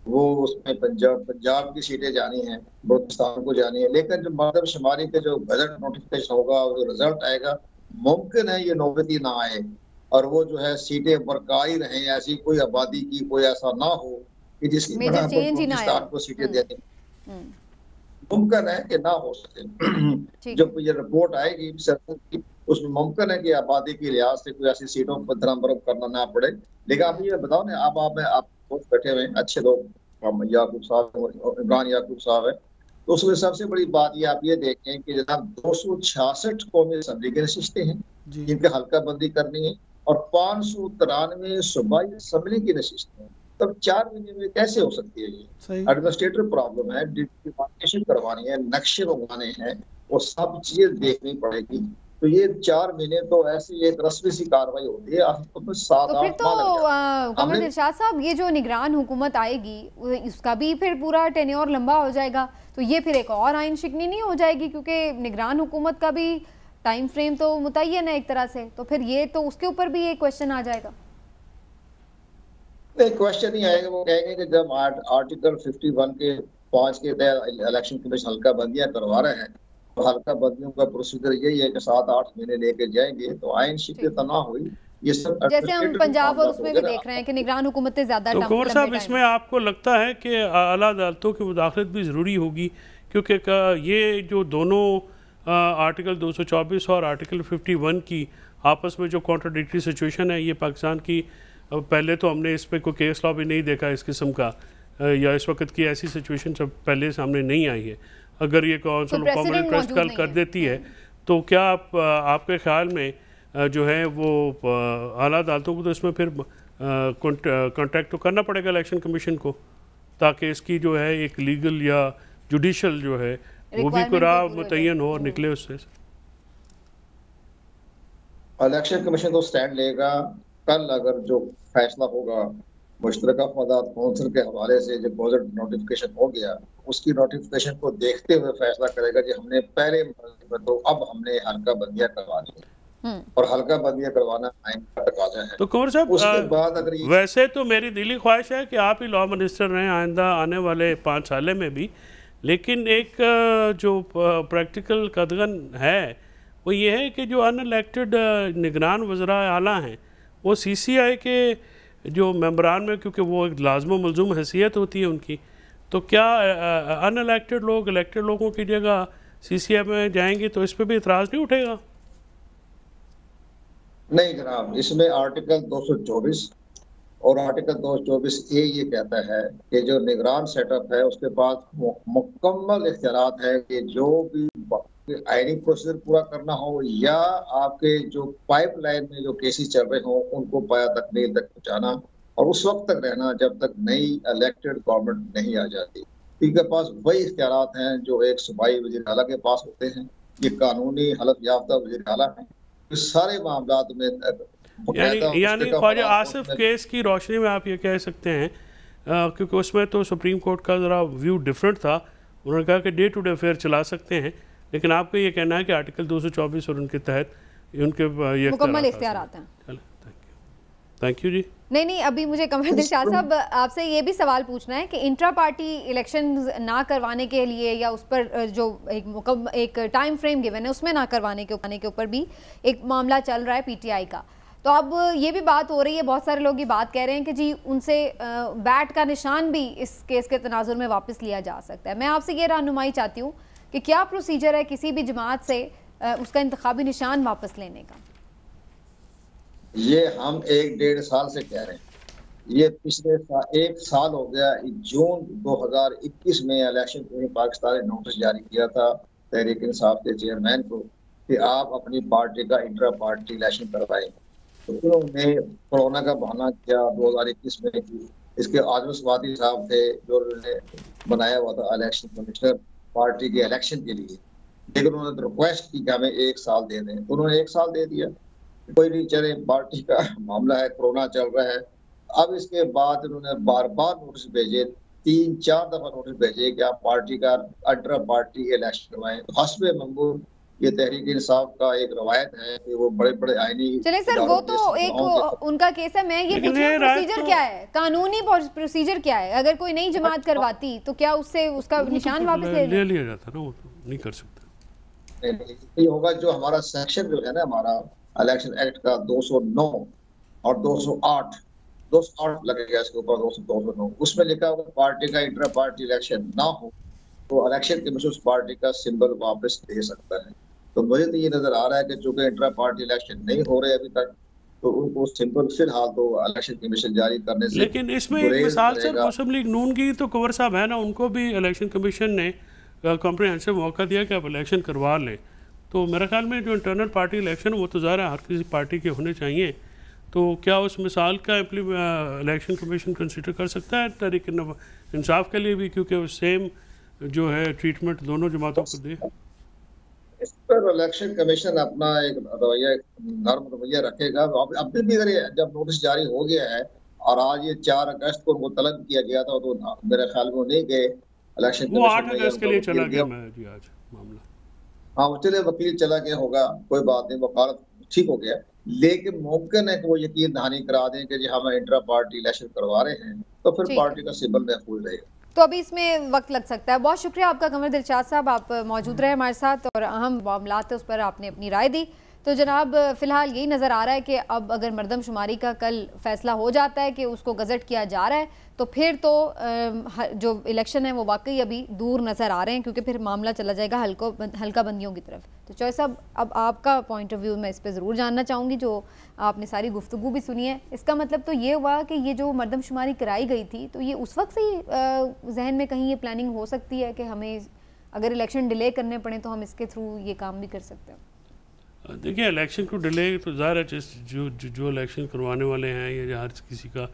[SPEAKER 5] वो उसमें पंजाब की सीटें जानी है, बलूचिस्तान को जानी है। लेकिन जो मर्दम शुमारी के जो बजट नोटिफिकेशन होगा, जो रिजल्ट आएगा, मुमकिन है ये नौबती ना आए और वो जो है सीटें बरकरार रहे, ऐसी कोई आबादी की कोई ऐसा ना हो कि जिसकी बलूचिस्तान को सीटें देनी, मुमकिन है कि ना हो सके। जब ये रिपोर्ट आएगी की, उसमें मुमकिन है कि आबादी की लिहाज से कोई ऐसी सीटों पर धर्म करना ना पड़े। लेकिन आप ये बताओ ना, आप बैठे हुए अच्छे लोग, याकूब साहब, इमरान याकूब साहब है, तो उसमें सबसे बड़ी बात ये आप ये देखें कि जनाब 266 कौमी असम्बली की नशिस्तें हैं जिनके हल्का बंदी करनी है और 593 सूबाई असम्बली की नशिस्तें हैं। तब 4 महीने में कैसे हो सकती है? ये एडमिनिस्ट्रेटिव प्रॉब्लम है, डिमार्केशन करवानी है, नक्शे मंगवाने हैं, वो सब चीजें देखनी पड़ेगी। तो ये 4 महीने तो ऐसी एक रस्मी सी कार्रवाई होती है, तो फिर 7-8 माह लग जाते हैं।
[SPEAKER 1] कमर दिलशाद साहब, ये जो निगरान हुकूमत आएगी उसका भी फिर पूरा टेन्योर लंबा हो जाएगा, तो ये फिर एक और आइन शिकनी नहीं हो जाएगी? क्योंकि निगरान हुकूमत का भी टाइम फ्रेम तो मुतय्यन है एक तरह से, तो फिर ये तो उसके ऊपर भी एक क्वेश्चन आ जाएगा।
[SPEAKER 5] नहीं, क्वेश्चन नहीं आएगा। वो कहेंगे कि जब आर्टिकल 51 के 5 के तहत इलेक्शन कमीशन हल्का बंदियां करवा रहे हैं, हल्का बंदियों का प्रोसीजर यही है कि 7-8 महीने लेके जाएंगे, तो आइन शिकत ना हुई। ये सब
[SPEAKER 1] जैसे हम पंजाब और उसमें भी देख रहे हैं कि निगरान हुकूमतें ज्यादा
[SPEAKER 3] तो कमर साहब, इसमें आपको लगता है कि आला अदालतों की मुदाखलत भी ज़रूरी होगी? क्योंकि ये जो दोनों आर्टिकल 224 और आर्टिकल 51 की आपस में जो कॉन्ट्राडिक्टरी सिचुएशन है, ये पाकिस्तान की पहले तो हमने इस पर कोई केस लॉ भी नहीं देखा इस किस्म का, या इस वक्त की ऐसी सिचुएशन सब पहले सामने नहीं आई है। अगर ये काउंसिल ऑफ कॉमन इंटरेस्ट कल कर देती है तो क्या आपके ख्याल में जो है वो आला अदालतों को तो इसमें फिर कॉन्टैक्ट तो करना पड़ेगा इलेक्शन कमीशन को, ताकि इसकी जो है एक लीगल या जुडिशल जो है वो भी कोई राह मुतय्यन हो और निकले उससे?
[SPEAKER 5] इलेक्शन कमीशन तो स्टैंड लेगा। कल अगर जो फैसला होगा मुश्तरका मदाद कौंसिल के हवाले से, जब बजट नोटिफिकेशन हो गया, उसकी नोटिफिकेशन को देखते हुए फैसला करेगा कि हमने पहले तो अब हमने हल्का बंदियां करवा दी और हल्का बंदियां करवाना आइन का तकाजा है।
[SPEAKER 3] तो कौर साहब,
[SPEAKER 5] उसके बाद अगर
[SPEAKER 3] वैसे तो मेरी दिली ख्वाहिश है कि आप ही लॉ मिनिस्टर रहें आइंदा आने वाले 5 साल में भी, लेकिन एक जो प्रैक्टिकल कदगन है वो ये है कि जो अनइलेक्टेड निगरान वज़रा आला हैं वो CCI के जो मेंबरान में, क्योंकि वो एक लाजम मलजूम हैसियत होती है उनकी, तो क्या अनइलेक्टेड लोग इलेक्टेड लोगों की जगह CCI में जाएंगे तो इस पर भी इतराज़ नहीं उठेगा?
[SPEAKER 5] नहीं जनाब, इसमें आर्टिकल 224 और आर्टिकल 224A ये कहता है कि जो निगरान सेटअप है उसके पास मुकम्मल इख्तियारात है कि जो भी आईनी प्रोसीजर पूरा करना हो या आपके जो पाइपलाइन में जो केसेस चल रहे हों उनको पाया तकमील तक पहुंचाना और उस वक्त तक रहना जब तक नई इलेक्टेड गवर्नमेंट नहीं आ जाती। इनके पास वही इख्तियारात हैं जो एक सूबाई वज़ीर आला के पास होते हैं। ये कानूनी हलफ याफ्ता वज़ीर आला है। इस सारे मामलात में
[SPEAKER 3] यानी ख्वाजा आसिफ केस की रोशनी में आप ये कह सकते हैं, क्योंकि उसमें तो सुप्रीम कोर्ट का ज़रा व्यू डिफरेंट था, उन्होंने कहा कि डे टू डे अफेयर चला सकते हैं, लेकिन आपको ये कहना है कि आर्टिकल 224 और उनके तहत उनके ये
[SPEAKER 1] मुकम्मल इख्तियारात हैं।
[SPEAKER 3] थैंक यू जी।
[SPEAKER 1] नहीं, अभी मुझे कमर दिलशाद साहब आपसे ये भी सवाल पूछना है कि इंट्रा पार्टी इलेक्शन ना करवाने के लिए या उस पर जो एक टाइम फ्रेम गिवन है उसमें ना करवाने के ऊपर भी एक मामला चल रहा है PTI का। तो अब ये भी बात हो रही है, बहुत सारे लोग ये बात कह रहे हैं कि जी उनसे बैट का निशान भी इस केस के तनाजुर में वापस लिया जा सकता है। मैं आपसे ये रहनुमाई चाहती हूँ कि क्या प्रोसीजर है किसी भी जमात से उसका इंतखाबी निशान वापस लेने का?
[SPEAKER 5] ये हम 1-1.5 साल से कह रहे हैं। ये पिछले एक साल हो गया। जून 2021 में इलेक्शन कमीशन पाकिस्तान ने नोटिस जारी किया था तहरीक इंसाफ के चेयरमैन को कि आप अपनी पार्टी का इंट्रा पार्टी इलेक्शन करवाएं। तो उन्होंने कोरोना का बहाना किया 2021 में। इसके आजम स्वाति साहब थे जो उन्होंने बनाया हुआ था इलेक्शन कमिश्नर पार्टी के इलेक्शन के लिए, लेकिन उन्होंने रिक्वेस्ट की कि हमें 1 साल दे दें। तो उन्होंने 1 साल दे दिया। कोई नहीं, चले पार्टी का मामला है, कोरोना चल रहा है। अब इसके बाद उन्होंने बार बार नोटिस भेजे, 3-4 दफा नोटिस भेजे कि आप पार्टी का इंट्रा पार्टी इलेक्शन करवाएं। तो हस्बे मंगूर ये तहरीक इंसाफ का एक रवायत है कि वो बड़े बड़े आईनी,
[SPEAKER 1] चले सर वो तो एक उनका केस है। मैं ये पूछ रही हूं प्रोसीजर क्या है, कानूनी प्रोसीजर क्या है? अगर कोई नई जमात करवाती तो क्या उससे उसका निशान वापस ले लिया जाता ना? वो तो नहीं कर सकता।
[SPEAKER 5] ये होगा जो हमारा सेक्शन जो है ना हमारा इलेक्शन एक्ट का 209 और 208 लगेगा इसके ऊपर 209, उसमें लिखा होगा पार्टी का इंट्रा पार्टी इलेक्शन ना हो तो इलेक्शन कमीशन उस पार्टी का सिंबल वापस दे सकता है। तो मुझे तो ये नजर आ रहा है कि चूंकि इंट्रा पार्टी इलेक्शन नहीं हो रहे अभी तक, तो उनको सिंबल फिलहाल तो इलेक्शन कमीशन जारी करने से।
[SPEAKER 3] लेकिन इसमें एक मिसाल सर मुस्लिम लीग नून की तो कंवर साहब है ना, उनको भी इलेक्शन कमीशन ने कॉम्प्रिहेंसिव मौका दिया कि आप इलेक्शन करवा लें। तो मेरे ख्याल में जो इंटरनल पार्टी इलेक्शन वो तो ज़ाहिर है हर किसी पार्टी के होने चाहिए। तो क्या उस मिसाल का इलेक्शन कमीशन कंसिडर कर सकता है तहरीक इंसाफ के लिए भी, क्योंकि वो सेम जो है ट्रीटमेंट दोनों जमातों को दे?
[SPEAKER 5] इस पर इलेक्शन कमीशन अपना एक रवैया नर्म रवैया रखेगा। अभी भी अगर जब नोटिस जारी हो गया है और आज ये 4 अगस्त को उनको तलब किया गया था, तो मेरे ख्याल में नहीं गए इलेक्शन
[SPEAKER 3] वो 8 अगस्त के लिए चला गया जी आज मामला।
[SPEAKER 5] हाँ, वो चले वकील चला गया होगा, कोई बात नहीं, वकालत ठीक हो गया। लेकिन मुमकिन है कि वो यकीन दहानी करा दें कि जी हम इंट्रा पार्टी इलेक्शन करवा रहे हैं, तो फिर पार्टी का सिंबल महफूज रहेगा।
[SPEAKER 1] तो अभी इसमें वक्त लग सकता है। बहुत शुक्रिया आपका कमर दिलशाद साहब, आप मौजूद रहे हमारे साथ और अहम मामलात उस पर आपने अपनी राय दी। तो जनाब फ़िलहाल यही नज़र आ रहा है कि अब अगर मरदमशुमारी का कल फैसला हो जाता है कि उसको गज़ट किया जा रहा है, तो फिर तो जो इलेक्शन है वो वाकई अभी दूर नज़र आ रहे हैं, क्योंकि फिर मामला चला जाएगा हल्का बंदियों की तरफ। तो चॉइस साहब, अब आपका पॉइंट ऑफ व्यू मैं इस पर ज़रूर जानना चाहूँगी। जो आपने सारी गुफ्तगू भी सुनी है, इसका मतलब तो ये हुआ कि ये जो मरदमशुमारी कराई गई थी, तो ये उस वक्त से ही जहन में कहीं ये प्लानिंग हो सकती है कि हमें अगर इलेक्शन डिले करने पड़े तो हम इसके थ्रू ये काम भी कर सकते हैं?
[SPEAKER 3] देखिए, इलेक्शन को डिले तो ज़ाहिर है जो इलेक्शन करवाने वाले हैं या हर किसी का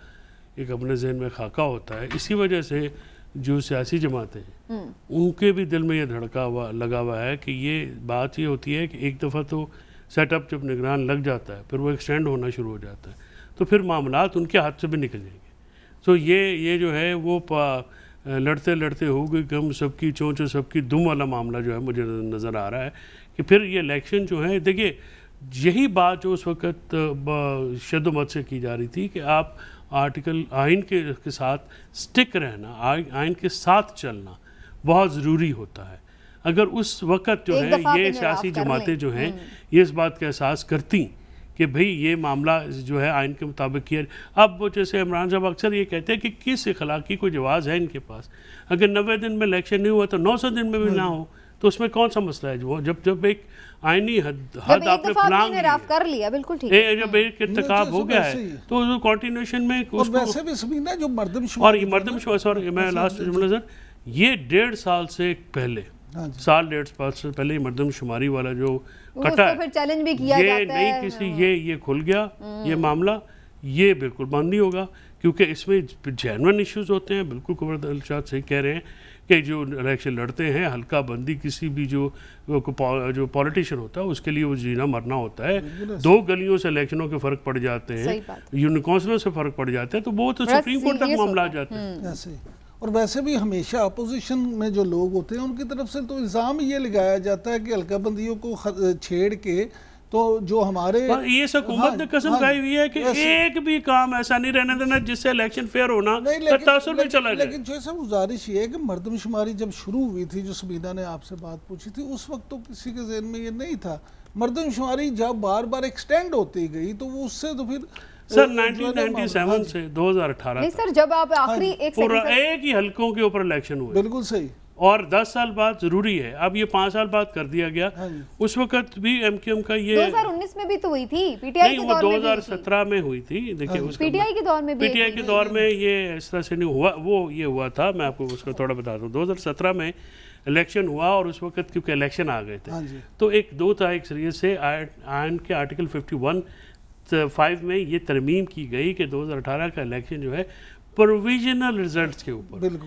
[SPEAKER 3] एक अपने जहन में खाका होता है। इसी वजह से जो सियासी जमातें हैं उनके भी दिल में ये लगा हुआ है कि ये बात ये होती है कि एक दफ़ा तो सेटअप जब निगरान लग जाता है फिर वो एक्सटेंड होना शुरू हो जाता है, तो फिर मामलात उनके हाथ से भी निकल जाएंगे। तो ये जो है वो लड़ते लड़ते हो गई गम सबकी चोंच सबकी दुम वाला मामला जो है मुझे नज़र आ रहा है कि फिर ये इलेक्शन जो है, देखिए यही बात जो उस वक़्त शद्दोमत से की जा रही थी कि आप आइन के साथ स्टिक रहना, आइन के साथ चलना बहुत ज़रूरी होता है। अगर उस वक़्त जो है ये सियासी जमातें जो हैं ये इस बात का एहसास करती कि भाई ये मामला जो है आइन के मुताबिक किया। अब वो जैसे इमरान साहब अक्सर ये कहते हैं कि किस इखलाकी कोई जवाज़ है इनके पास, अगर 90 दिन में इलेक्शन नहीं हुआ तो 900 दिन में भी ना हो, तो उसमें कौन सा मसला है? वो जब एक आईनी हद आपने फलांग
[SPEAKER 1] कर लिया, बिल्कुल ठीक
[SPEAKER 3] है, जब एक इत्तेकाब हो गया है तो कंटिन्यूशन में
[SPEAKER 2] वैसे भी समीना जो
[SPEAKER 3] और ये मर्दमशुमारी, सॉरी मैं लास्ट जुमला सर, ये 1.5 साल से पहले, साल 1.5 से पहले मर्दमशुमारी वाला जो कटा है,
[SPEAKER 1] फिर चैलेंज भी किया
[SPEAKER 3] ये नहीं किसी ये खुल गया ये मामला, ये बिल्कुल बंद नहीं होगा, क्योंकि इसमें जेन्युइन इश्यूज होते हैं। बिल्कुल कुंवर दिलशाद सही कह रहे हैं कि जो इलेक्शन लड़ते हैं, हल्का बंदी किसी भी जो पॉलिटिशियन होता है उसके लिए वो जीना मरना होता है। 2 गलियों से इलेक्शनों के फ़र्क पड़ जाते हैं, यूनिकॉन्सिलों से फ़र्क पड़ जाता है, तो वो तो सुप्रीम कोर्ट तक मामला आ जाता है
[SPEAKER 2] ऐसे। और वैसे भी हमेशा अपोजिशन में जो लोग होते हैं उनकी तरफ से तो इल्ज़ाम ये लगाया जाता है कि हल्का बंदियों को छेड़ के तो जो हमारे
[SPEAKER 3] ये हुकूमत ने कसम खाई हुई है कि एक भी काम ऐसा नहीं रहने देना जिससे इलेक्शन फेयर होना तासुर में चला जाए।
[SPEAKER 2] लेकिन जैसा गुजारिश ये है कि मर्दमशुमारी जब शुरू हुई थी, जो समीना ने आपसे बात पूछी थी, उस वक्त तो किसी के जहन में ये नहीं था। मर्दमशुमारी जब बार बार एक्सटेंड होती गई तो वो उससे तो फिर
[SPEAKER 3] सर 1997 से 2018
[SPEAKER 1] नहीं सर, जब आप आखिरी
[SPEAKER 3] एक ही हलकों के ऊपर इलेक्शन हुए,
[SPEAKER 2] बिल्कुल सही,
[SPEAKER 3] और 10 साल बाद जरूरी है, अब ये 5 साल बाद कर दिया गया। उस वक्त भी एमक्यूएम का ये
[SPEAKER 1] 2019 में भी तो हुई थी, पीटीआई के दौर में
[SPEAKER 3] 2017 में हुई थी। देखिए
[SPEAKER 1] पीटीआई के दौर में भी,
[SPEAKER 3] पीटीआई के दौर में ये इस तरह से नहीं हुआ, वो ये हुआ था, मैं आपको उसको थोड़ा बता दूं। 2017 में इलेक्शन हुआ और उस वक्त क्योंकि इलेक्शन आ गए थे तो एक 2 तारीख से आइन के आर्टिकल 51(5) में ये तरमीम की गई कि 2018 का इलेक्शन जो है प्रोविजनल रिजल्ट्स के ऊपर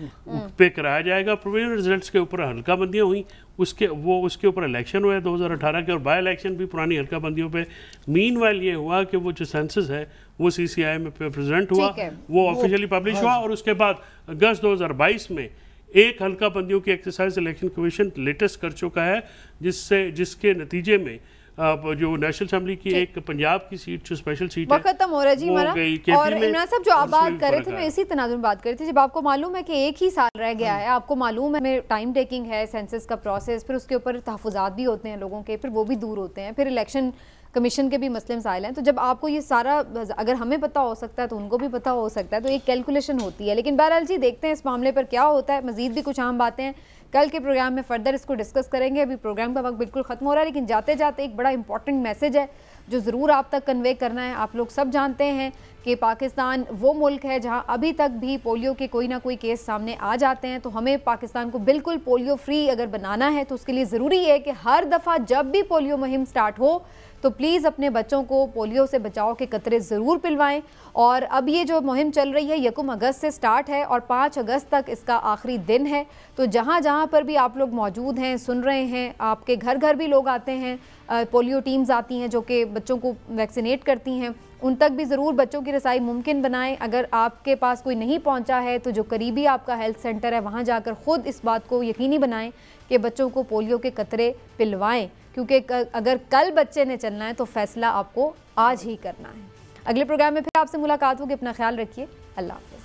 [SPEAKER 3] पे कराया जाएगा। प्रोविजनल रिजल्ट्स के ऊपर हल्का बंदियाँ हुई, उसके ऊपर इलेक्शन हुए 2018 के, और बाई इलेक्शन भी पुरानी हल्का बंदियों पे। मीनवाइल ये हुआ कि वो जो सेंसस है वो CCI में प्रेजेंट हुआ, वो ऑफिशियली पब्लिश हुआ, और उसके बाद अगस्त 2022 में एक हल्का बंदियों की एक्सरसाइज इलेक्शन कमीशन लेटेस्ट कर चुका है, जिसके नतीजे में जो नेशनल असेंबली की एक पंजाब की सीट जो स्पेशल सीट है
[SPEAKER 1] खत्म हो रहा जी हमारा। और इमरान साहब जो आप बात कर रहे थे, मैं इसी तनाजुर में बात कर रही थी, जब आपको मालूम है कि एक ही साल रह गया है, आपको मालूम है टाइम टेकिंग है सेंसस का प्रोसेस, फिर उसके ऊपर तहफ़्फ़ुज़ात भी होते हैं लोगों के, फिर वो भी दूर होते हैं, फिर इलेक्शन कमीशन के भी मसले मसाइल हैं, तो जब आपको ये सारा अगर हमें पता हो सकता है तो उनको भी पता हो सकता है, तो एक कैलकुलेशन होती है। लेकिन बहरहाल जी देखते हैं इस मामले पर क्या होता है। मज़ीद भी कुछ अहम बातें हैं कल के प्रोग्राम में फर्दर इसको डिस्कस करेंगे। अभी प्रोग्राम का वक्त बिल्कुल ख़त्म हो रहा है, लेकिन जाते जाते एक बड़ा इंपॉर्टेंट मैसेज है जो ज़रूर आप तक कन्वे करना है। आप लोग सब जानते हैं कि पाकिस्तान वो मुल्क है जहां अभी तक भी पोलियो के कोई ना कोई केस सामने आ जाते हैं, तो हमें पाकिस्तान को बिल्कुल पोलियो फ्री अगर बनाना है तो उसके लिए ज़रूरी है कि हर दफ़ा जब भी पोलियो मुहिम स्टार्ट हो तो प्लीज़ अपने बच्चों को पोलियो से बचाव के कतरे ज़रूर पिलवाएं। और अब ये जो मुहिम चल रही है 1 अगस्त से स्टार्ट है और 5 अगस्त तक इसका आखिरी दिन है, तो जहाँ जहाँ पर भी आप लोग मौजूद हैं, सुन रहे हैं, आपके घर घर भी लोग आते हैं, पोलियो टीम्स आती हैं जो कि बच्चों को वैक्सीनेट करती हैं, उन तक भी ज़रूर बच्चों की रसाई मुमकिन बनाएं। अगर आपके पास कोई नहीं पहुंचा है तो जो करीबी आपका हेल्थ सेंटर है वहां जाकर ख़ुद इस बात को यकीनी बनाएं कि बच्चों को पोलियो के कतरे पिलवाएं, क्योंकि अगर कल बच्चे ने चलना है तो फ़ैसला आपको आज ही करना है। अगले प्रोग्राम में फिर आपसे मुलाकात होगी, अपना ख्याल रखिए, अल्लाह हाफ़िज़।